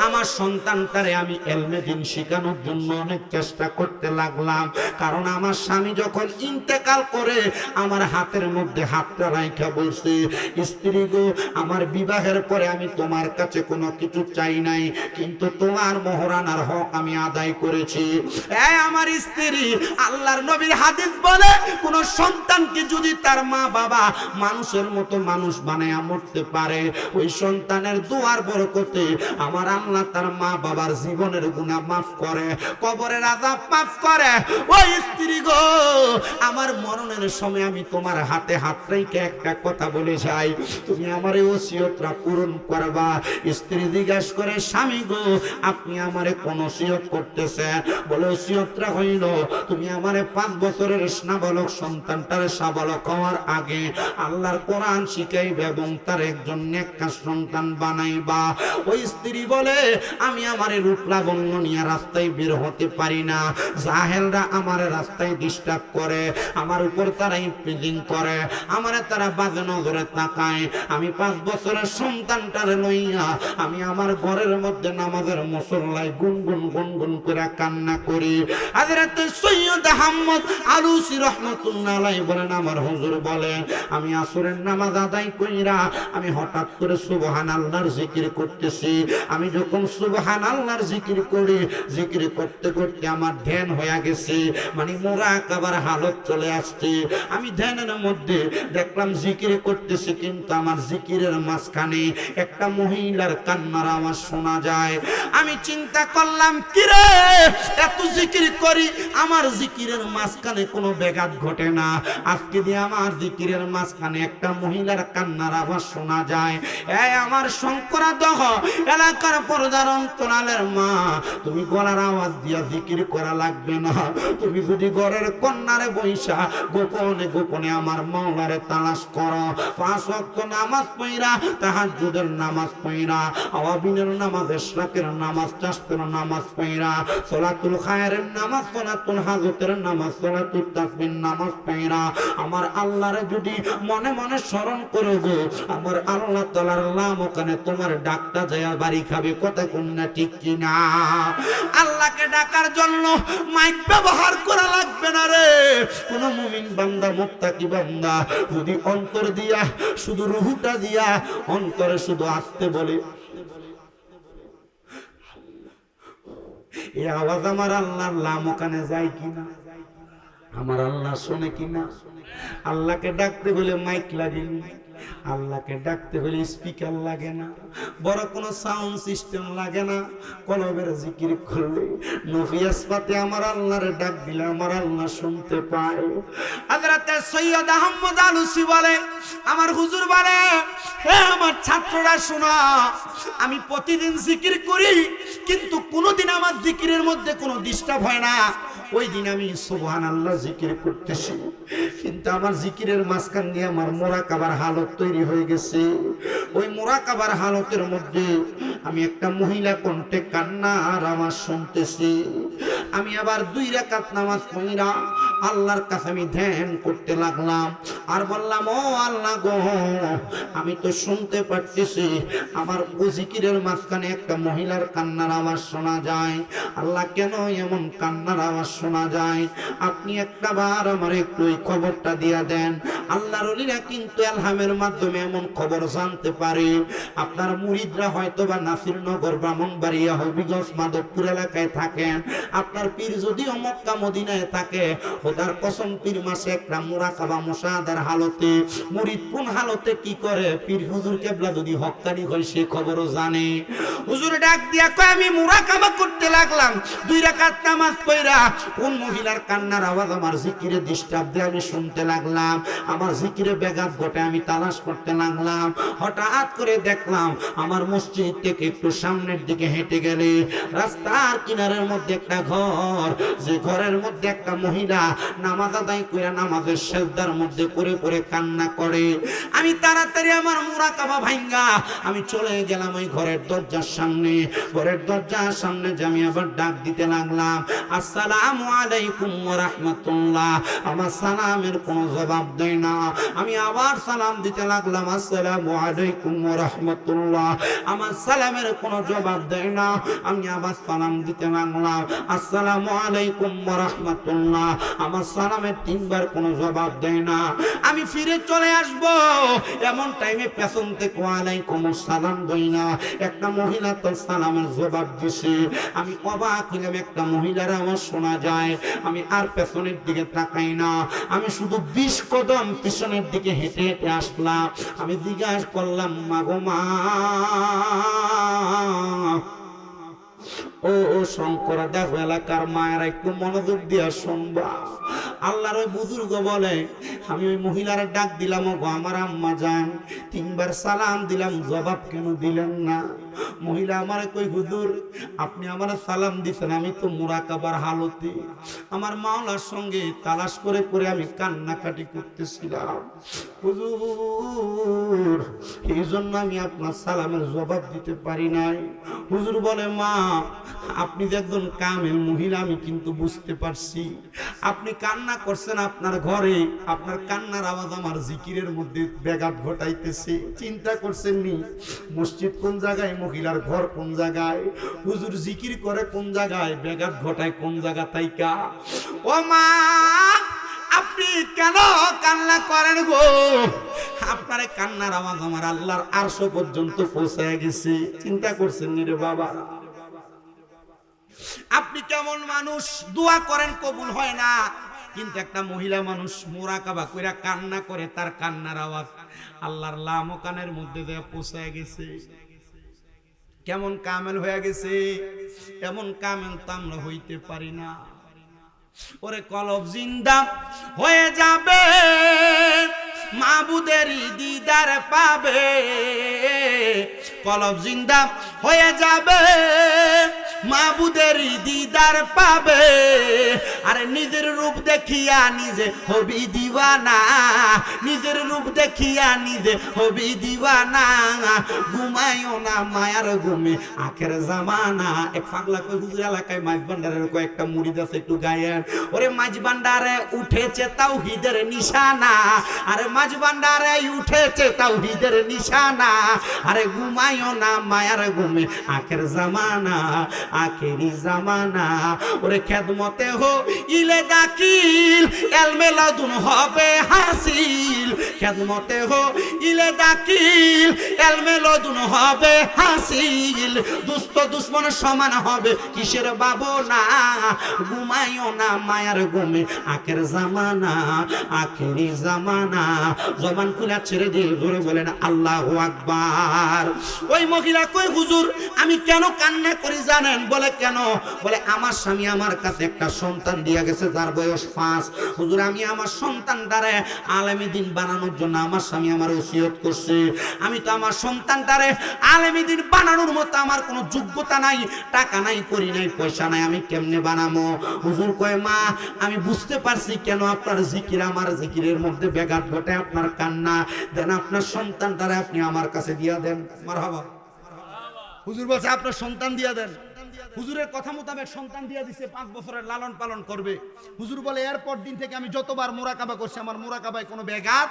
আমার সন্তানটারে আমি এলমে দ্বীন শেখানোর জন্য অনেক চেষ্টা করতে লাগলাম, কারণ আমার স্বামী যখন ইন্তেকাল করে আমার হাতের মধ্যে হাতটা রাইখা বলছে, স্ত্রী গো আমার বিবাহের পরে আমি তোমার কাছে কোনো কিছু চাই নাই, কিন্তু তোমার মোহরানার হক আমি আদায় করেছি। আমার স্ত্রী, আল্লাহর নবীর হাদিস বলে কোন সন্তানকে যদি তার মা বাবা মানুষের মতো মানুষ বানায়া মরতে পারে, ওই সন্তানের দুয়ার বরকতে আমার আল্লাহ তার মা বাবার জীবনের গুনাহ মাফ করে, কবরের আযাব মাফ করে। ওই স্ত্রী গো, আমার মরণের সময় আমি তোমার হাতে হাত রেখে একটা কথা বলে যাই, তুমি আমার এই ওসিয়তটা পূরণ করবা। স্ত্রী জিজ্ঞাসা করে, স্বামী গো আপনি আমারে কোন ওসিয়ত করতেছেন? বলে ওসিয়তটা হইল তুমি আমারে 5 বছরের নাবালক সন্তানটারে সাবালক হওয়ার আগে আল্লাহর কোরআন শিখাইবে এবং তার একজন নেককার সন্তান বানাইবা। ওই স্ত্রী বলে আমি আমার রূপ লাবণ্য নিয়ে রাস্তায় বের হতে পারি না, জাহেলরা আমার রাস্তায় ডিস্টার্ব করে, আমার উপর তারা ইমপ্রিজিং করে, আমারে তারা বাজে নজরে তাকায়। আমি 5 বছরের সন্তানটারে লইয়া আমি আমার ঘরের মধ্যে নামাজের মুসল্লায় গুনগুন গুনগুন করে কান্না করি। হযরত সৈয়দ আহমদ আলুসি রাহমাতুল্লাহ আলাইহি বলেন আমার হুজুর বলেন আমি আসরের নামাজ আদায় কইরা আমি হঠাৎ করে সুবহানাল্লাহর জিকির করতেছি। আমি যখন সুবহানাল্লাহর জিকির করি, জিকির করতে করতে আমার ধ্যান হয়ে গেছে, মানে মুরাকাবার হালত চলে আসছে। আমি ধ্যানের মধ্যে দেখলাম জিকির করতেছি, কিন্তু আমার জিকিরের মাঝখানে একটা মহিলার কান্নার আওয়াজ শোনা যায়। আমি চিন্তা করলাম কিরে এত জিকির করি, আমার জিকিরের মাঝখানে কোনো ব্যাঘাত ঘটে না, আজকে দিয়ে আমার জিকিরের মাঝখানে একটা মহিলার কান্নার আওয়াজ শোনা যায়। এই আমার শঙ্করা দহ এলাকার পর্দার অন্তরালের মা, তুমি গলার আওয়াজ দিয়া জিকির করা লাগবে না, তুমি যদি ঘরের কন্যারে বৈশা গোপনে গোপনে আমার মাওলারে তালাশ করো, 5 ওয়াক্ত নামাজ পড়া, তাহাজ্জুদের নামাজ পড়া, আওয়াবিনের নামাজ, ইশরাকের নামাজ, চাশতের নামাজ পড়া, সালাতুল খায়রের নামাজ, সালাতুল হাজতের নামাজ, সালাতুল তাসবিহ নামাজ পড়া, আমার আল্লাহরে যদি মনে মনে স্মরণ করো গো, আমার আল্লাহ তাআলার নাম ওখানে তোমার ডাকটা যায় বাড়ি খাবে। কথা কোন না ঠিক কিনা? আল্লাহকে ডাকার জন্য মাইক ব্যবহার করা লাগবে না রে। কোন মুমিন বান্দা মুত্তাকি বান্দা যদি অন্তর দিয়া শুধু রুহুটা দিয়া অন্তরে শুধু আসতে বলে, এই আওয়াজ আমার আল্লাহর নাম ওখানে যায় কিনা, আমার আল্লাহ শোনে কিনা? আল্লাহকে ডাকতে বলে মাইক লাগে না, আল্লাহকে ডাকতে হলে স্পিকার লাগে না, বড় কোনো সাউন্ড সিস্টেম লাগে না। কলবের জিকির করলে নফিয়াস পাতে আমার আল্লাহরে ডাক দিলে আমার আল্লাহ শুনতে পায়। হযরত সৈয়দ আহমদ আলুসি বলে আমার হুজুর বলে হে আমার ছাত্ররা শোনা, আমি প্রতিদিন জিকির করি, কিন্তু কোনোদিন আমার জিকিরের মধ্যে কোনো ডিস্টার্ব হয় না। ওই দিন আমি সুবহানাল্লাহ জিকির করতেছি, কিন্তু আমার জিকিরের মাঝখান দিয়ে আমার মুরাকাবার হালত তৈরি হয়ে গেছে। ওই মুরাকাবার হালতের মধ্যে আমি একটা মহিলা কণ্ঠে কান্না আর আমার শুনতেছি। আমি আবার 2 রাকাত নামাজ পড়া আল্লাহর কাছে আমি ধ্যান করতে লাগলাম আর বললাম ও আল্লাহ গো, আমি তো শুনতে পারতেছি আমার জিকিরের মাঝখানে একটা মহিলার কান্নার আওয়াজ শোনা যায়। আল্লাহ কেন এমন কান্নার আওয়াজ শোনা যায়? আপনি একটা বার আমার একটু ওই খবরটা দিয়া দেন। আল্লাহর ওলিরা কিন্তু ইলহামের মাধ্যমে এমন খবর জানতে পারে। আপনার মুরিদরা হয়তো বা নাসিরনগর, ব্রাহ্মণবাড়িয়া, হবিগঞ্জ, মাধবপুর এলাকায় থাকেন, আপনার পীর যদিও মক্কা মদিনায় থাকে, খোদার কসম পীর মাসে একটা মুরাকাবা মুশাহাদার হালতে মুরিদ কোন হালতে কি করে পীর হুজুর কেবলা যদি হক্কানি হয় সে খবরও জানে। হুজুর ডাক দিয়া কয় আমি মুরাকাবা করতে লাগলাম, 2 রাকাত নামাজ পড়া কোন মহিলার কান্নার আওয়াজ আমার জিকিরে ডিস্টার্ব দিয়ে আমি শুনতে লাগলাম, আমার জিকিরে ব্যাঘাত ঘটে আমি তালাশ করতে লাগলাম। হঠাৎ করে দেখলাম আমার মসজিদ থেকে একটু সামনের দিকে হেঁটে গেলে রাস্তার কিনারের মধ্যে একটা ঘর, যে ঘরের মধ্যে একটা মহিলা নামাজ আদায় করে নামাজের সেজদার মধ্যে পড়ে পড়ে কান্না করে। আমি তাড়াতাড়ি আমার মুরাকাবা ভাঙ্গা আমি চলে গেলাম ওই ঘরের দরজার সামনে। ঘরের দরজার সামনে যে আমি আবার ডাক দিতে লাগলাম, আসসালামু আলাইকুম ওয়া রাহমাতুল্লাহ। আমার সালামের কোনো জবাব দেয় না। আমি আবার সালাম দিতে লাগলাম, আসসালামু আলাইকুম ওয়া রাহমাতুল্লাহ। আমার সালামের কোনো জবাব দেয় না। আমি আবার সালাম দিতে লাগলাম, আসসালামু আলাইকুম ওয়া রাহমাতুল্লাহ। আমার সালামের 3 বার কোনো জবাব দেয় না। আমি ফিরে চলে আসব, এমন টাইমে পেছন থেকে ওয়ালাইকুম আসসালাম বই না একটা মহিলা তার সালামের জবাব দিছে। আমি অবাক হইলাম, একটা মহিলার আওয়াজ শোনা যায়। আমি আর পেছনের দিকে তাকাই না, আমি শুধু 20 কদম পিছনের দিকে হেঁটে হেঁটে আসলাম। আমি জিজ্ঞাসা করলাম, মাগো মা, ও শঙ্করা দেখো এলাকার মায়েরা একটু মনোযোগ দিয়া শুনবা। আল্লাহর ওই বুজুর্গ বলে আমি ওই মহিলার ডাক দিলাম, ও গো আমার আম্মা জান, 3 বার সালাম দিলাম, জবাব কেন দিলেন না? মহিলা আমারে কই, হুজুর আপনি আমার সালাম দিছেন, আমি তো মুরাকাবার হালতে আমার মাওলার সঙ্গে তালাশ করে করে আমি কান্নাকাটি করতেছিলাম হুজুর, এই জন্য আমি আপনার সালামের জবাব দিতে পারি নাই। হুজুর বলে, মা আপনি যে একজন কামেল মহিলা আমি কিন্তু বুঝতে পারছি, আপনি কান্না করছেন আপনার ঘরে, আপনার কান্নার আওয়াজ আমার জিকিরের মধ্যে ব্যাঘাত ঘটাইতেছে। চিন্তা করছেন নি মসজিদ কোন জায়গায়, মহিলার ঘর কোন জায়গায়, হুজুর জিকির করে কোন জায়গায়, ব্যাঘাত ঘটায় কোন জায়গা তাইকা। ও মা আপনি কেন কান্না করেন গো? আপনার কান্নার আওয়াজ আমার আল্লাহর আরশ পর্যন্ত পৌঁছে গেছে। চিন্তা করছেন নি রে বাবা? আপনি কেমন মানুষ, দোয়া করেন কবুল হয় না, কিন্তু একটা মহিলা মানুষ মুরাকাবা কইরা কান্না করে, তার কান্নার আওয়াজ আল্লাহর লামকানের মধ্যে দিয়ে পৌঁছে গেছে। কেমন কামেল হয়ে গেছে, এমন কামেল তো আমরা হইতে পারি না। ওরে কলব জিন্দা হয়ে যাবে, মাবুদেরই দিদার পাবে, কলব জিন্দা হয়ে যাবে, মাবুদেরই দিদার পাবে। আরে নিজের রূপ দেখিয়া নিজে হবি দিওয়ানা, নিজের রূপ দেখিয়া নিজে হবি দিওয়ানা। ঘুমাইও না মায়ার ঘুমে আখের জামানা। এক পাগলা কই, হুজুর এলাকায় মাছ ভান্ডারের কয়েকটা মুড়ি আছে, একটু গায়েন। ওরে মাছ ভান্ডারে উঠেছে তাওহীদের নিশানা, আরে মাছ ভান্ডারে উঠেছে তাওহীদের নিশানা। আরে ঘুমাইও না মায়ার ঘুমে আখের জামানা, আখেরি জামানা। ওরে খেদমতে হো ইলে দাকিল, এলমে লাদুন হবে হাসিল। খেদমতে হো ইলে দাকিল, এলমে লাদুন হবে হাসিল। দুষ্ট দুশ্মন সমান হবে কিসের ভাবনা। ঘুমাইও না মায়ার ঘুমে আখের জামানা, আখেরি জামানা। জবান খুলে ছেড়ে দিয়ে জোরে বলেন আল্লাহু আকবার। ওই মহিলা কই, হুজুর আমি কেন কান্না করি জানেন? বলে কেন? বলে আমার স্বামী আমার কাছে একটা সন্তান দিয়া গেছে যার বয়স 5। হুজুর আমি আমার সন্তানটারে আলেমী দ্বীন বানানোর জন্য আমার স্বামী আমার ওসিয়ত করছে। আমি তো আমার সন্তানটারে আলেমী দ্বীন বানানোর মতো আমার কোনো যোগ্যতা নাই, টাকা নাই, করি নাই, পয়সা নাই, আমি কেমনে বানাবো? হুজুর কয়, মা আমি বুঝতে পারছি কেন আপনার জিকির আমার জিকিরের মধ্যে ব্যাঘাত ঘটে, আপনার কান্না। দেন আপনার সন্তানটারে আপনি আমার কাছে দিয়া দেন। মারহাবা। হুজুর বলছে আপনার সন্তান দিয়া দেন। হুজুরের কথা মোতাবেক সন্তান দিয়া দিছে, 5 বছরের লালন পালন করবে। হুজুর বলে এরপর দিন থেকে আমি যতবার মুরাকাবা করছি আমার মুরাকাবায় কোনো ব্যাঘাত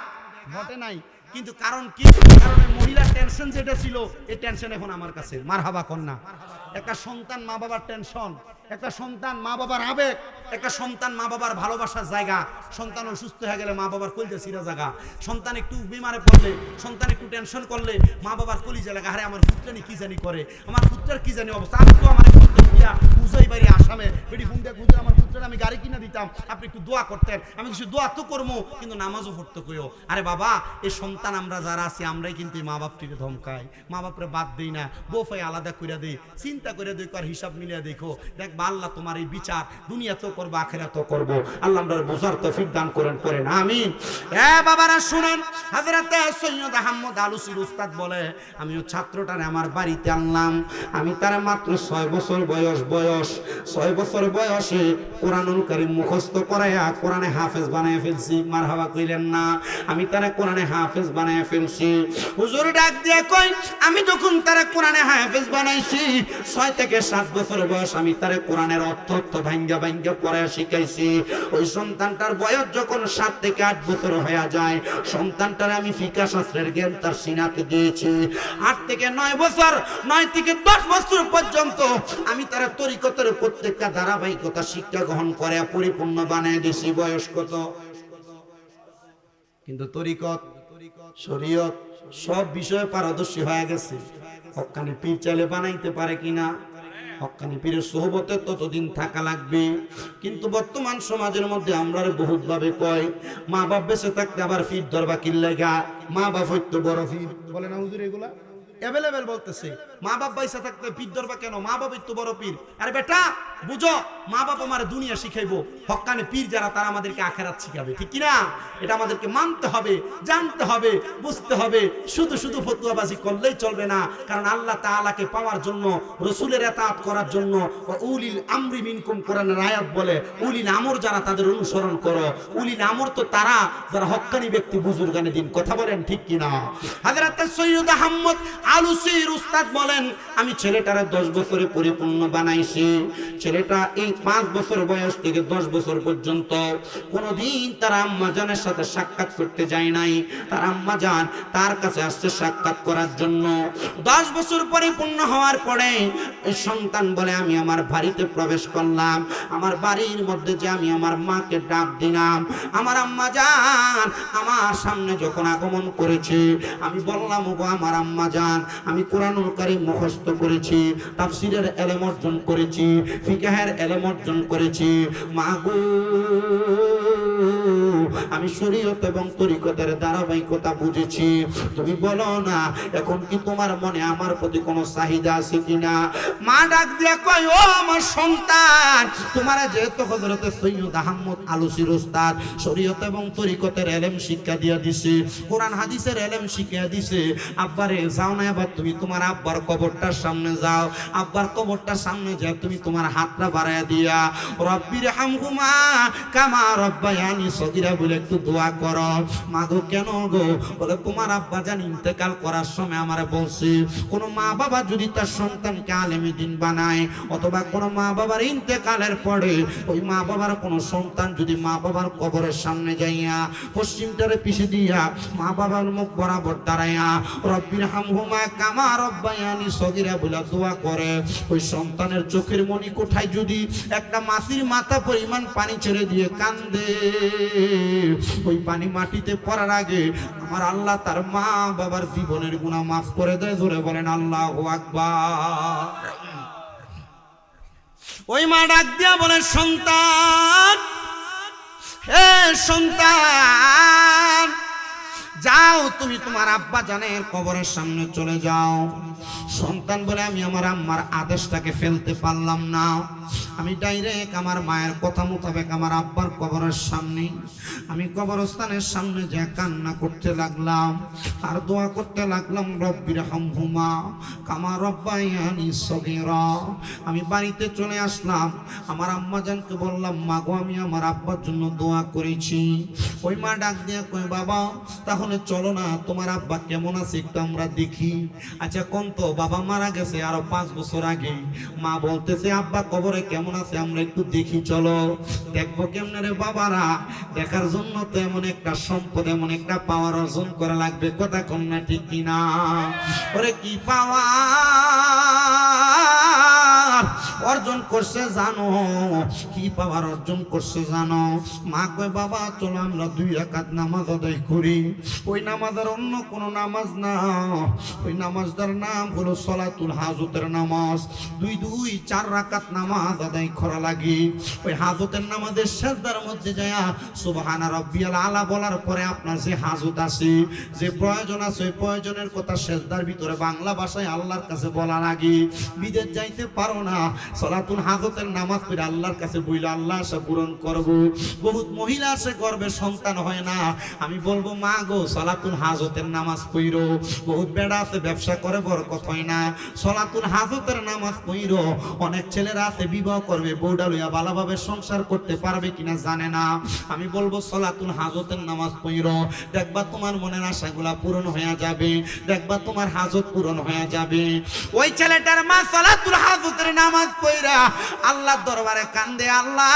ঘটে নাই। কিন্তু কারণ কি? কারণ মহিলার টেনশন যেটা ছিল, এই টেনশন এখন আমার কাছে। মারহাবা কন্যা। একটা সন্তান মা বাবার টেনশন, একটা সন্তান মা বাবার আবেগ, একটা সন্তান মা বাবার ভালোবাসার জায়গা। সন্তান অসুস্থ হয়ে গেলে মা বাবার কলিজা ছিঁড়া জায়গা। সন্তান একটু বিমারে পড়লে, সন্তান একটু টেনশন করলে মা বাবার কলিজা লাগা। আরে আমার পুত্রানি কি জানি করে, আমার পুত্রের কি জানি অবস্থা। আমি তো আমার বুঝাই বাড়ি আসামে বেটি ফোন দিয়ে, হুজুর আমার পুত্রের আমি গাড়ি কিনে দিতাম, আপনি একটু দোয়া করতেন। আমি কিছু দোয়া তো করবো, কিন্তু নামাজও পড়তে কইও। আরে বাবা এই সন্তান আমরা যারা আছি আমরাই কিন্তু মা বাপটিকে ধমকাই, মা বাপরে বাদ দেই না, বোফাই আলাদা করে দেই, চিন্তা করে দেখো আর হিসাব মিলিয়ে দেখো। দেখবা আল্লাহ তোমার এই বিচার দুনিয়াতেও করবো আখিরাতেও করবো। আল্লাহ আমরা বোঝার তৌফিক দান করেন করেন আমিন। বাবারা শুনেন, হযরতে সৈয়দ আহমদ আলুসির উস্তাদ বলে, আমিও ছাত্রটারে আমার বাড়িতে আনলাম। আমি তার মাত্র 6 বছর বয়স 6 বছর বয়সে কোরআনুল কারীম মুখস্থ করাইয়া কোরআনে হাফেজ বানায় ফেলছি। মারহাবা কইলেন না? আমি তারে কোরআনে হাফেজ বানায় ফেলছি। হুজুর ডাক দিয়ে কই, আমি যখন তারে কোরআনে হাফেজ বানাইছি 6 থেকে 7 বছর বয়স, আমি তারে কোরআনের অর্থ ভাঙ্গা ভাঙ্গা পড়ায় শিখাইছি। ওই সন্তানটার বয়স যখন 7 থেকে 8 বছর হয়ে যায়, সন্তানটারে আমি ফিকাহ শাস্ত্রের জ্ঞান তার সিনাতে দিয়েছি। 8 থেকে 9 বছর, 9 থেকে 10 বছর পর্যন্ত আমি তার তরিকতের প্রত্যেকটা ধারাবাহিকতা শিক্ষা গ্রহণ করে পরিপূর্ণ বানিয়ে দিয়েছি। বয়স কত? কিন্তু তরিকত, শরীয়ত সব বিষয়ে পারদর্শী হয়ে গেছে। হক্কানি পীর চাইলে বানাইতে পারে কিনা? হক্কানি পীরের সোহবতে ততদিন থাকা লাগবে। কিন্তু বর্তমান সমাজের মধ্যে আমরা বহুত ভাবে কয়, মা বাপ বেঁচে থাকতে আবার পীর ধরবা কিল্লাগা, মা বাপ হইতো বড় পীর। বলে না হুজুর এগুলা অ্যাভেলেবেল বলতেছে, মা বাপ বেঁচে থাকতে পীর ধরবা কেন, মা বাপ হইতো বড় পীর। আরে বেটা বুঝো মা বাবা আমার দুনিয়া শিখাইবো, হক্কানে পীর যারা তারা আমাদেরকে আখেরাত শিখাবে, ঠিক কিনা? এটা আমাদেরকে মানতে হবে, জানতে হবে, বুঝতে হবে। শুধু শুধু ফতুয়াবাজি করলেই চলবে না, কারণ আল্লাহ তাআলাকে পাওয়ার জন্য, রসুলের ইতাআত করার জন্য উলিল আমরি মিনকুম কোরআনের আয়াত বলে উলিল আমর যারা তাদের অনুসরণ করো। উলিল আমর তো তারা যারা হক্কানি ব্যক্তি, বুজুর্গানে দিন, কথা বলেন ঠিক কিনা? হযরত সৈয়দ আহমদ আলুসির উস্তাদ বলেন, আমি ছেলেটারে 10 বছরে পরিপূর্ণ বানাইছি। ছেলেটা এই 5 বছর বয়স থেকে 10 বছর পর্যন্ত কোনোদিন তার আম্মা জানের সাথে সাক্ষাৎ করতে যায় নাই। তার আম্মা জান তার কাছে আসছে সাক্ষাৎ করার জন্য। 10 বছর পরিপূর্ণ হওয়ার পরে এই সন্তান বলে, আমি আমার বাড়িতে প্রবেশ করলাম, আমার বাড়ির মধ্যে যে আমি আমার মাকে ডাক দিলাম, আমার আম্মা জান আমার সামনে যখন আগমন করেছে, আমি বললাম, ওগো আমার আম্মা জান, আমি কোরআনুল কারীম মুখস্থ করেছি, তাফসীরের ইলম অর্জন করেছি, ফিকহের ইলম অর্জন করেছি, মা গো আমি শরীয়ত এবং তরিকতের ধারাবাহিকতা বুঝেছি। তুমি বলো না, এখন কি তোমার মনে আমার প্রতি কোনো চাহিদা আছে কিনা? মা ডাক দিয়া কয়, ও আমার সন্তান, তোমার যেহেতু হযরত সৈয়দ আহমদ আলুসির উস্তাদ শরীয়ত এবং তরিকতের ইলম শিক্ষা দিয়া দিছে, কোরআন হাদিসের ইলম শিক্ষা দিছে, আব্বারে যাও না, এবার তুমি তোমার আব্বার কবরটার সামনে যাও, আব্বার কবরটার সামনে যাও, তুমি তোমার হাতটা বাড়ায়া দিয়া রব্বির হামহুমা কামা রব্বায়ানি সগীরা বলে একটু দোয়া করো। মা গো, কেন গো? বলে, তোমার আব্বা জান ইন্তেকাল করার সময় আমারে বলছে, কোন মা বাবা যদি তার সন্তানকে আলেমে দিন বানায়, অথবা কোন মা বাবার ইন্তেকালের পরে ওই মা বাবার কোন সন্তান যদি মা বাবার কবরের সামনে যাইয়া পশ্চিমটারে পিছে দিয়া মা বাবার মুখ বরাবর দাঁড়াইয়া রব্বির হামহুমা কামা রব্বায়ানি সগীরা বলে দোয়া করে, ওই সন্তানের চোখের মনি কোঠায় যদি একটা মাছির মাথা পরিমাণ পানি ছেড়ে দিয়ে কান্দে, ওই পানি মাটিতে পড়ার আগে আমার আল্লাহ তার মা বাবার জীবনের গুনাহ মাফ করে দেয়। জোরে বলেন আল্লাহু আকবার। ওই মা ডাক দিয়া বলে, সন্তান, হে সন্তান, যাও তুমি তোমার আব্বা জানের কবরের সামনে চলে যাও। সন্তান বলে, আমি আমার আম্মার আদেশটাকে ফেলতে পারলাম না, আমি ডাইরেক্ট আমার মায়ের কথা মোতাবেক আমার আব্বার কবরের সামনে, আমি কবরস্থানের সামনে যে কান্না করতে লাগলাম আর দোয়া করতে লাগলাম, রব্বির হামহুমা কামা রব্বায়ানি সগীরা। আমি বাড়িতে চলে আসলাম, আমার আম্মা জানকে বললাম, মা গো, আমি আমার আব্বার জন্য দোয়া করেছি। ওই মা ডাক দিয়ে কই, বাবা তাহলে চলো না, তোমার আব্বা কেমন আছে একটু আমরা দেখি। আচ্ছা কোন তো, বাবা মারা গেছে আরো 5 বছর আগে। মা বলতেছে, আব্বা কবরে কেমন আছে আমরা একটু দেখি, চলো। দেখবো কেমন রে বাবারা? দেখার জন্য তো এমন একটা সম্পদ, এমন একটা পাওয়ার অর্জন করা লাগবে, কথা কন্যা ঠিক কিনা? ওরে কি পাওয়া অর্জন করছে জানো? কি পাওয়ার অর্জন করছে জানো? মা কয়, বাবা চলো আমরা 2 রাকাত নামাজ আদায় করি। ওই নামাজের অন্য কোনো নামাজ না, ওই নামাজটার নাম হলো সলাতুল হাজতের নামাজ। 2-4 রাকাত নামাজ আদায় করা লাগে। ওই হাজতের নামাজের সিজদার মধ্যে যায় সুবহানা রাব্বিয়াল আলা বলার পরে আপনার যে হাজত আছে, যে প্রয়োজন আছে, ওই প্রয়োজনের কথা সিজদার ভিতরে বাংলা ভাষায় আল্লাহর কাছে বলা লাগে। বিদেশ যাইতে পারো না, সলাতুল হাজতের নামাজ পড়ে আল্লাহর কাছে বইলে আল্লাহ আশা পূরণ করব। বহুত মহিলা আছে গর্ভে সন্তান হয় না, আমি বলবো, মা গো সলাতুল হাজতের নামাজ পড়ো। বহুত বেড়া আছে ব্যবসা করে বরকত হয় না, সলাতুল হাজতের নামাজ পড়ো। অনেক ছেলেরা আছে বিবাহ করবে, বউডা লইয়া ভালোভাবে সংসার করতে পারবে কিনা জানে না, আমি বলবো সলাতুল হাজতের নামাজ পড়ো। দেখবা তোমার মনের আশাগুলা পূরণ হয়ে যাবে, দেখবা তোমার হাজত পূরণ হয়ে যাবে। ওই ছেলেটার মা সলাতুল হাজতের নামাজ পড়া আল্লাহর দরবারে কান্দে, আল্লাহ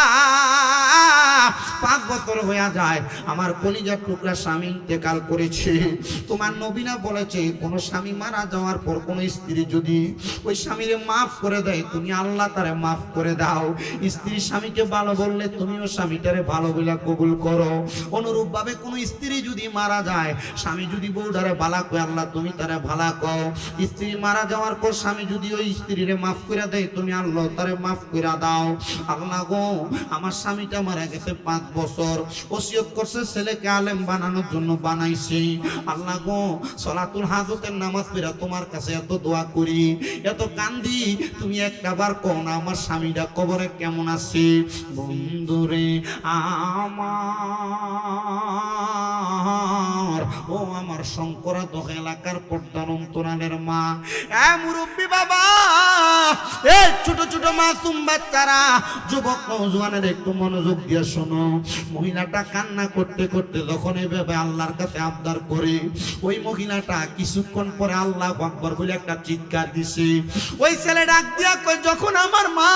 5 বছর হয়ে যায় আমার কলিজার টুকরা স্বামী ইন্তেকাল করেছে। তোমার নবী না বলেছে, কোন স্বামী মারা যাওয়ার পর কোন স্ত্রী যদি ওই স্বামীরে মাফ করে দেয়, তুমি আল্লাহ তারে মাফ করে দাও। স্ত্রী স্বামীকে ভালো বললে তুমিও স্বামীটারে ভালো বলে কবুল করো। অনুরূপ ভাবে কোন স্ত্রী যদি মারা যায়, স্বামী যদি বউটারে ভালো কয়, আল্লাহ তুমি তারে ভালো কও। স্ত্রী মারা যাওয়ার পর স্বামী যদি ওই স্ত্রীরে মাফ করে দেয়, তুমি আল্লাহ করলো তারে মাফ করে দাও। আল্লাহ গো, আমার স্বামীটা মারা গেছে 5 বছর, ওসিয়ত করছে ছেলেকে আলেম বানানোর জন্য বানাইছি। আল্লাহ গো, সলাতুল হাজতের নামাজ পড়া তোমার কাছে এত দোয়া করি, এত কান্দি, তুমি একটাবার কও না আমার স্বামীটা কবরে কেমন আছে। বন্ধুরে আমার, ও আমার শঙ্করা দহ এলাকার পর্দার অন্তরালের মা, মুরব্বী বাবা, এই ছোট ছোট মাসুম বাচ্চারা, যুবক নওজোয়ানের একটু মনোযোগ দিয়ে শোনো। মহিলাটা কান্না করতে করতে যখন এভাবে আল্লাহর কাছে আবদার করে, ওই মহিলাটা কিছুক্ষণ পরে আল্লাহু আকবার বলে একটা চিৎকার দিছে। ওই ছেলে ডাক দিয়া কই, যখন আমার মা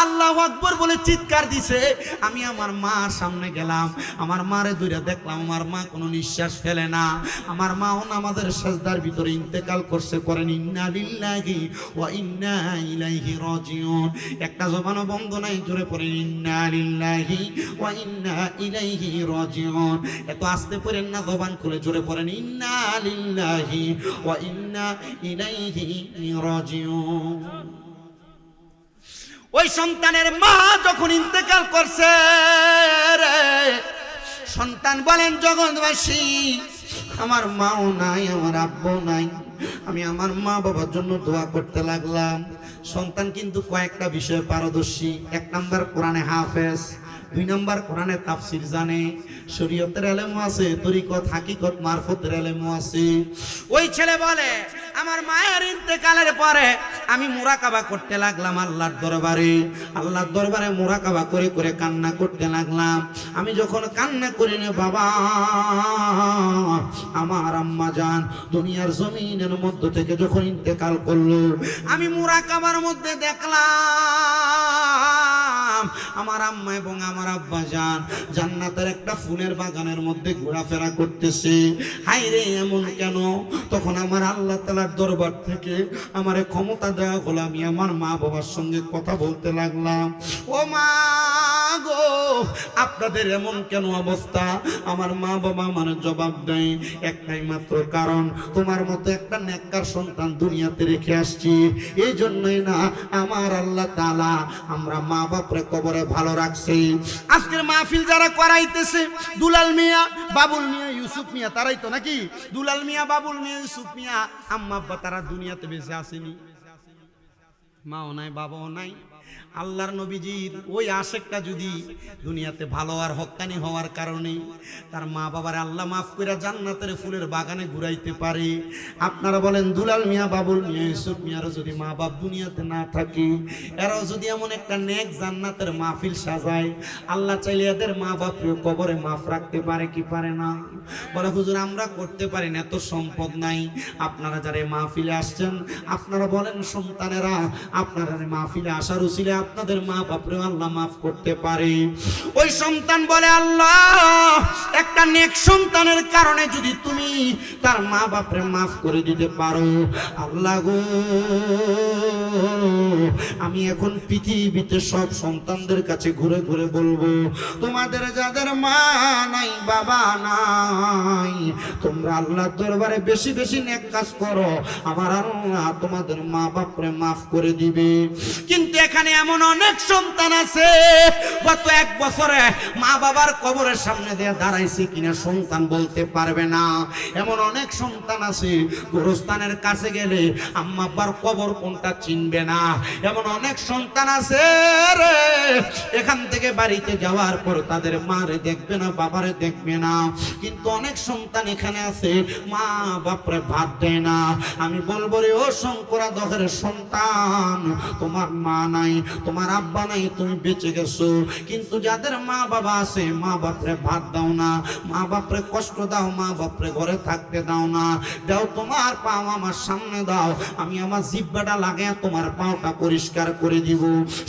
আল্লাহু আকবার বলে চিৎকার দিছে, আমি আমার মার সামনে গেলাম, আমার মারে দূরে দেখলাম, আমার মা কোনো নিঃশ্বাস ফেলে না। আমার মাও নামাজের সাজদার ভিতরে ইন্তেকাল করছে। করেন ইন্না লিল্লাহি ওয়া ইন্না ইলাইহি রাজিউন। একটা জবানও বন্ধ নাই, জোরে পড়েন ইন্না লিল্লাহি ওয়া ইন্না ইলাইহি রাজিউন। এত আস্তে পড়েন না, জবান খুলে জোরে পড়েন ইন্না লিল্লাহি ওয়া ইন্না ইলাইহি রাজিউন। ওই সন্তানের মা যখন ইন্তেকাল করছে রে, সন্তান বলেন জগৎবাসী, আমার মাও নাই, আমার আব্বু নাই, আমি আমার মা বাবার জন্য দোয়া করতে লাগলাম। সন্তান কিন্তু কয়েকটা বিষয়ে পারদর্শী। 1 নাম্বার কোরআনে হাফেজ, 2 নাম্বার কোরআনে তাফসির জানে, শরীয়তের ইলমও আছে, তরিকত হাকিকত মারফতের ইলমও আছে। ওই ছেলে বলে, আমার মায়ের ইন্তেকালের পরে আমি মুরাকাবা করতে লাগলাম আল্লাহর দরবারে, আল্লাহর দরবারে মুরাকাবা করে করে কান্না করতে লাগলাম। আমি যখন কান্না করি না বাবা, আমার আম্মা জান দুনিয়ার জমিনের মধ্য থেকে যখন ইন্তেকাল করলো, আমি মুরাকাবার মধ্যে দেখলাম আমার আম্মা এবং আমার আব্বা জান জান্নাতের একটা ফুলের বাগানের মধ্যে ঘোরাফেরা করতেছে। হাই রে, এমন কেন? তখন আমার আল্লাহ তাআলার দরবার থেকে আমারে ক্ষমতা দেওয়া হলো, আমি আমার মা বাবার সঙ্গে কথা বলতে লাগলাম। ও মা গো, আপনাদের এমন কেন অবস্থা? আমার মা বাবা আমার জবাব দেয়, একটাই মাত্র কারণ, তোমার মতো একটা নেককার সন্তান দুনিয়াতে রেখে আসছি, এই জন্যই না আমার আল্লাহ তাআলা আমরা মা বাপরে কবরে ভালো রাখছি। আজকের মাহফিল যারা করাইতেছে, দুলাল মিয়া, বাবুল মিয়া, ইউসুফ মিয়া, তারাই তো নাকি? দুলাল মিয়া, বাবুল মিয়া, ইউসুফ মিয়া, আম্মা আব্বা তারা দুনিয়াতে বেঁচে আসেনি, মাও নাই, বাবাও নাই। আল্লাহর নবীজির ওই আশেকটা যদি দুনিয়াতে ভালো আর হক্কানি হওয়ার কারণে তার মা বাবার আল্লাহ মাফ করে জান্নাতের ফুলের বাগানে ঘুরাইতে পারে, আপনারা বলেন দুলাল মিয়া, বাবুল মিয়া, ইউসুফ মিয়ারও যদি মা বাপ দুনিয়াতে না থাকে, এরাও যদি এমন একটা নেক জান্নাতের মাহফিল সাজায়, আল্লাহ চাইলে এদের মা বাপকে কবরে মাফ রাখতে পারে কি পারে না? বলে হুজুর আমরা করতে পারি না, এত সম্পদ নাই। আপনারা যারা মাহফিলে আসছেন, আপনারা বলেন সন্তানেরা, আপনারা মাহফিলে আসার উসিলে আপনাদের মা বাপরে আল্লাহ মাফ করতে পারে। ওই সন্তান বলে, আল্লাহ একটা নেক সন্তানের কারণে যদি তুমি তার মা বাপরে মাফ করে দিতে পারো, আল্লাহ গো, আমি এখন পৃথিবীতে সব সন্তানদের কাছে ঘুরে ঘুরে বলবো, তোমাদের যাদের মা নাই, বাবা নাই, তোমরা আল্লাহর দরবারে বেশি বেশি নেক কাজ করো, আমার আল্লাহ তোমাদের মা বাপরে মাফ করে দিবে। কিন্তু এখানে এমন অনেক সন্তান আছে, গত 1 বছরে মা বাবার কবরের সামনে দিয়ে দাঁড়াইছে কিনা সন্তান বলতে পারবে না। এমন অনেক সন্তান আছে, গোরস্থানের কাছে গেলে আম্মা আব্বার কবর কোনটা চিনবে না। এমন অনেক সন্তান আছে রে, এখান থেকে বাড়িতে যাওয়ার পর তাদের মারে দেখবে না, বাবারে দেখবে না। কিন্তু অনেক সন্তান এখানে আছে, মা বাপরে ভাত দেয় না। আমি বলবো রে, ও শঙ্করা দহের সন্তান, তোমার মা নাই, তোমার আব্বা নাই, তুমি বেঁচে গেছো, কিন্তু যাদের মা বাবা আছে, মা বাপরে ভাত দাও না, মা বাপরে কষ্ট দাও, মা বাপরে ঘরে থাকতে দাও না। দাও তোমার পাও আমার সামনে দাও, আমি আমার জিহ্বাটা লাগাইয়া তোমার পাওটা পরিষ্কার করে দিব।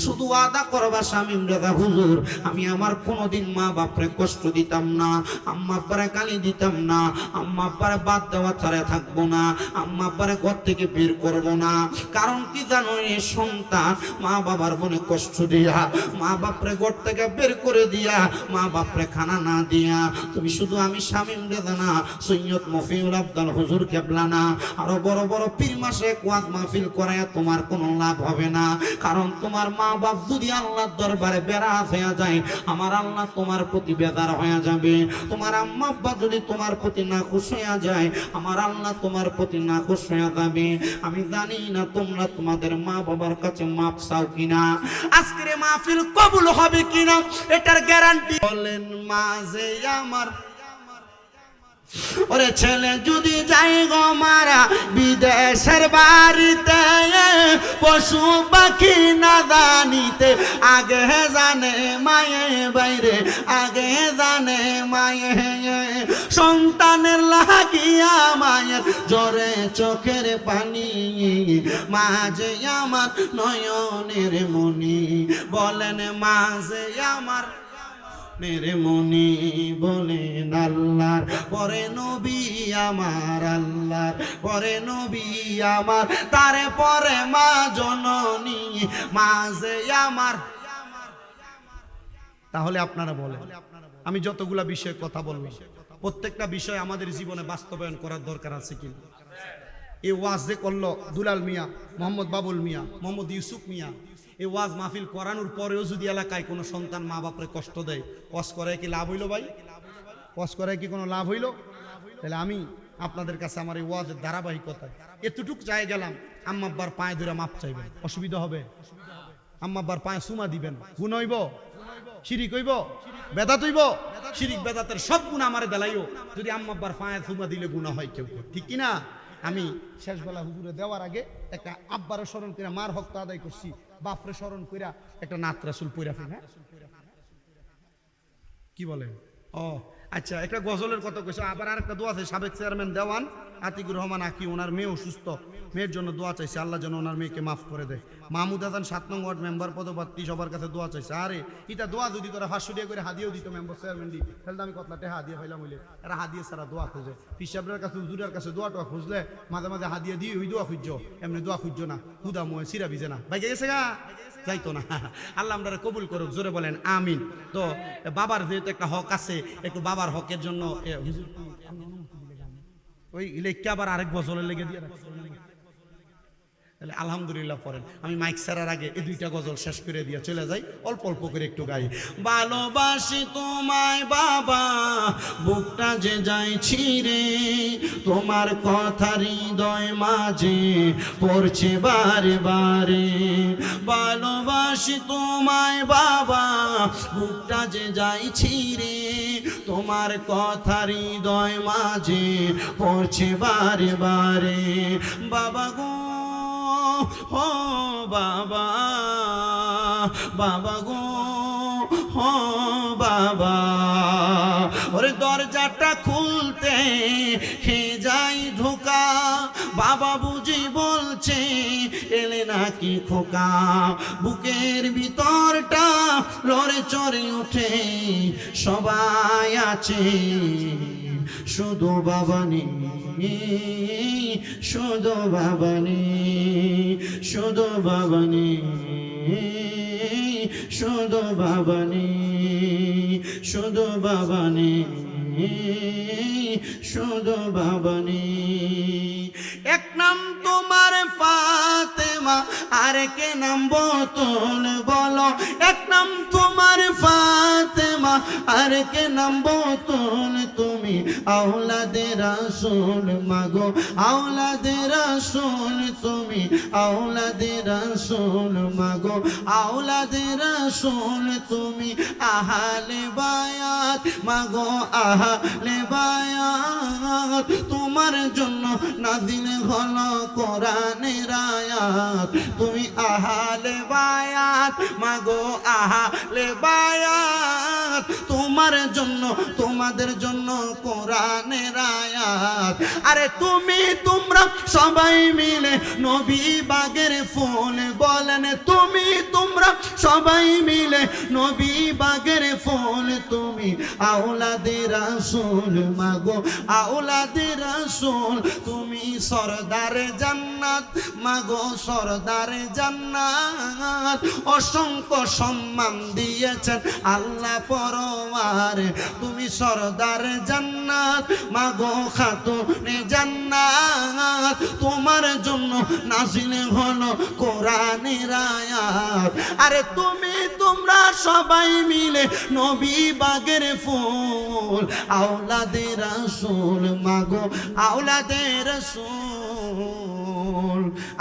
শুধু আদা করবা শামিম দাদা হুজুর, আমি আমার কোনোদিন মা বাপরে কষ্ট দিতাম না, আম্মা আব্বারে গালি দিতাম না, আম্মা আব্বারে বাদ দেওয়া ছাড়া থাকবো না, আম্মা আব্বারে ঘর থেকে বের করবো না। কারণ কি জানো, এই সন্তান মা বাবার মনে কষ্ট দিয়া, মা বাপরে ঘর থেকে বের করে দিয়া, মা বাপরে খানা না দিয়া, তুমি শুধু আমি শামিম দাদা না, সৈয়দ মফিউল আব্দাল হুজুর কেবলা না, আরো বড় বড় পীর মাসে ওয়াজ মাহফিল করায়া তোমার কোন কোনো লাভ হবে না। কারণ তোমার মা বাপ যদি আল্লাহর দরবারে বেরাজ হয়ে যায়, আমার আল্লাহ তোমার প্রতি বেজার হয়ে যাবে। তোমার আম্মা আব্বা যদি তোমার প্রতি নাখুশ হয়ে যায়, আমার আল্লাহ তোমার প্রতি নাখুশ হয়ে যাবে। আমি জানি না তোমরা তোমাদের মা বাবার কাছে মাপ চাও কিনা, আজকের মাহফিল কবুল হবে কিনা এটার গ্যারান্টি বলেন মাঝে আমার। ওরে ছেলে যদি যাই গো মারা বিদেশের বাড়িতে, পশু পাখি না জানিতে আগে জানে মায়ে বাইরে, আগে জানে মায়ে। সন্তানের লাগিয়া মায়ের জোরে চোখের পানি, মাঝে আমার নয়নের মনি। বলেন মাঝে আমার মেরে মনি, বলেন আল্লাহর পরে নবী আমার, আল্লাহর পরে নবী আমার, তারে পরে মা জননী, মাঝে আমার। তাহলে আপনারা বলেন, আমি যতগুলা বিষয়ে কথা বললাম, প্রত্যেকটা বিষয় আমাদের জীবনে বাস্তবায়ন করার দরকার আছে কি? এই ওয়াজ যে করলো দুলাল মিয়া, মোহাম্মদ বাবুল মিয়া, মোহাম্মদ ইউসুফ মিয়া, এই ওয়াজ মাহফিল করানোর পরেও যদি এলাকায় কোনো সন্তান মা বাপরে কষ্ট দেয়, ওয়াজ করায় কি লাভ হইল ভাই? ওয়াজ করায় কি কোনো লাভ হইল? তাহলে আমি আপনাদের কাছে আমার এই ওয়াজের ধারাবাহিকতায় এতটুক চাই গেলাম, আম্মা আব্বার পায়ে ধরে মাপ চাইবেন, অসুবিধা হবে? আম্মা আব্বার পায়ে সুমা দিবেন, গুণ হইব? শিরিক হইব? বেদাত হইব? শিরিক বেদাতের সব গুণ আমারে দেলাইও, যদি আম্মা আব্বার পায়ে সুমা দিলে গুণা হয় কেউ, ঠিক কিনা? আমি শেষ বেলা হুজুরে দেওয়ার আগে একটা আব্বারে স্মরণ করে মার হক তো আদায় করছি, বাপরে স্মরণ কইরা একটা নাত রাসূল পইরা ফেল। হ্যাঁ, কি বলেন? ও আচ্ছা, একটা গজলের কথা কইছো। আবার আরেকটা দোয়া আছে, সাবেক চেয়ারম্যান দেওয়ান আতিকুর রহমান আকি, ওনার মেয়ে অসুস্থ, মেয়ের জন্য দোয়া চাইছে, আল্লাহ যেন ওনার মেয়েকে মাফ করে দেয়। মাহমুদ হাসান 7 নং ওয়ার্ড মেম্বার পদপ্রার্থী, সবার কাছে দোয়া চাইছে। আরে এটা দোয়া যদি তোরা 500 টাকা করে হাদিয়াও দিত মেম্বার চেয়ারম্যান দি, তাহলে আমি কতলা টাকা হাদিয়া পাইলাম হইলে। এরা হাদিয়া ছাড়া দোয়া খুঁজে, পিসাবরের কাছে হুজুরের কাছে দোয়া টোয়া খুঁজলে মাঝে মাঝে হাদিয়া দিই, ওই দোয়া খুঁজছো, এমনি দোয়া খুঁজছো না, হুদা মুয়ে সিরা ভিজে না, বাইকে গেছে গা, যাইতো না। আল্লাহ আমরা কবুল করুক, জোরে বলেন আমিন। তো বাবার যেহেতু একটা হক আছে, একটু বাবার হকের জন্য ওই লেখকে আবার আরেক গজলের লেগে দিয়ে রাখছে। তাহলে আলহামদুলিল্লাহ পড়েন, আমি মাইক ছাড়ার আগে এই 2টা গজল শেষ করে দিয়ে চলে যাই, অল্প অল্প করে একটু গাই। ভালোবাসি তোমায় বাবা, বুকটা যে যায় ছিঁড়ে, তোমার কথা হৃদয় মাঝে পড়ছে বারে বারে। ভালোবাসি তোমায় বাবা, বুকটা যে যায় ছিঁড়ে, তোমার কথা হৃদয় মাঝে পড়ছে বারে বারে। বাবা গো, ও বাবা, বাবা গো, ও বাবা, ওরে দরজাটা খুলতে খেয়ে যাই ধোকা, বাবা বুঝি বলছে এলে নাকি খোকা। বুকের ভিতরটা লড়ে চড়ে উঠে, সবাই আছে শুধু বাবা নেই, শুধু বাবা নেই, শুধু বাবা নেই, শুধু বাবা নেই, শুধু বাবা নেই, শুধু বাবা নেই। এক নাম তোমার ফাতেমা, আর কে নাম বোতল বলো? এক নাম তোমার ফাতেমা, আর কে নাম বোতল? তুমি আওলাদে রাসূল মাগো, আওলাদে রাসূল, তুমি আওলাদে রাসূল মাগো, আওলাদে রাসূল, তুমি আহলে বায়াত মাগো, আহলে বায়াত। তোমার জন্য নাযিল হলো কোরআনের আয়াত, তুমি আহলে বায়াত মাগো, আহলে বায়াত। তোমার জন্য, তোমাদের জন্য কোরআনের আয়াত। আরে তুমি তোমরা সবাই মিলে নবী বাগের ফুল, বলেন তুমি তোমরা সবাই মিলে নবী বাগের ফুল, তুমি আওলাদে রাসূল মাগো, আওলাদে রাসূল, তুমি সরদারে জান্নাত মাগো, সরদারে জান্নাত। অসংখ্য সম্মান দিয়েছেন আল্লাহ পরওয়ার, তুমি সরদারে জান্নাত। জান্নাত, মাগো খাতুনে জান্নাত, তোমার জন্য নাজিল হলো কোরআনের আয়াত। আরে তোমরা সবাই মিলে নবী বাগের ফুল, আওলাদে রাসূল, মাগো আওলাদে রাসূল।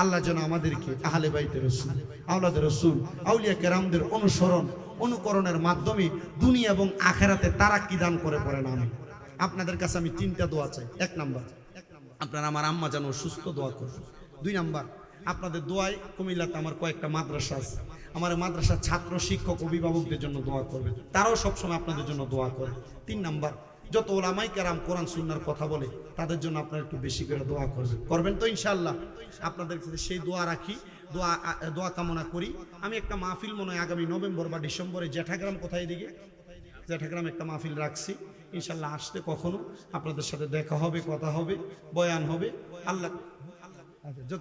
আল্লাহ যেন আমাদেরকে আহলে বাইতে রাসূল, আওলাদে রাসূল, আউলিয়া কেরামদের অনুকরণের মাধ্যমে দুনিয়া এবং আখেরাতে তারাক্কি দান করে পড়েন আমিন। আপনাদের কাছে আমি 3টা দোয়া চাই। 1 নাম্বার, আপনারা আমার আম্মা যেন সুস্থ দোয়া করবেন। 2 নাম্বার, আপনাদের দোয়ায় কুমিল্লাতে আমার কয়েকটা মাদ্রাসা আছে, আমার মাদ্রাসার ছাত্র শিক্ষক অভিভাবকদের জন্য দোয়া করবেন, তারাও সবসময় আপনাদের জন্য দোয়া করে। 3 নাম্বার, যত ওলামায়ে কেরাম কোরআন সুন্নাহর কথা বলে তাদের জন্য আপনারা একটু বেশি করে দোয়া করবেন তো ইনশাআল্লাহ। আপনাদের কাছে সেই দোয়া রাখি, দোয়া কামনা করি। আমি একটা মাহফিল মনে হয় আগামী নভেম্বর বা ডিসেম্বরে জ্যাঠাগ্রাম, কোথায় এদিকে জ্যাঠাগ্রাম একটা মাহফিল রাখছি। ইনশাআল্লাহ আসতে কখনো আপনাদের সাথে দেখা হবে, কথা হবে, বয়ান হবে। আল্লাহ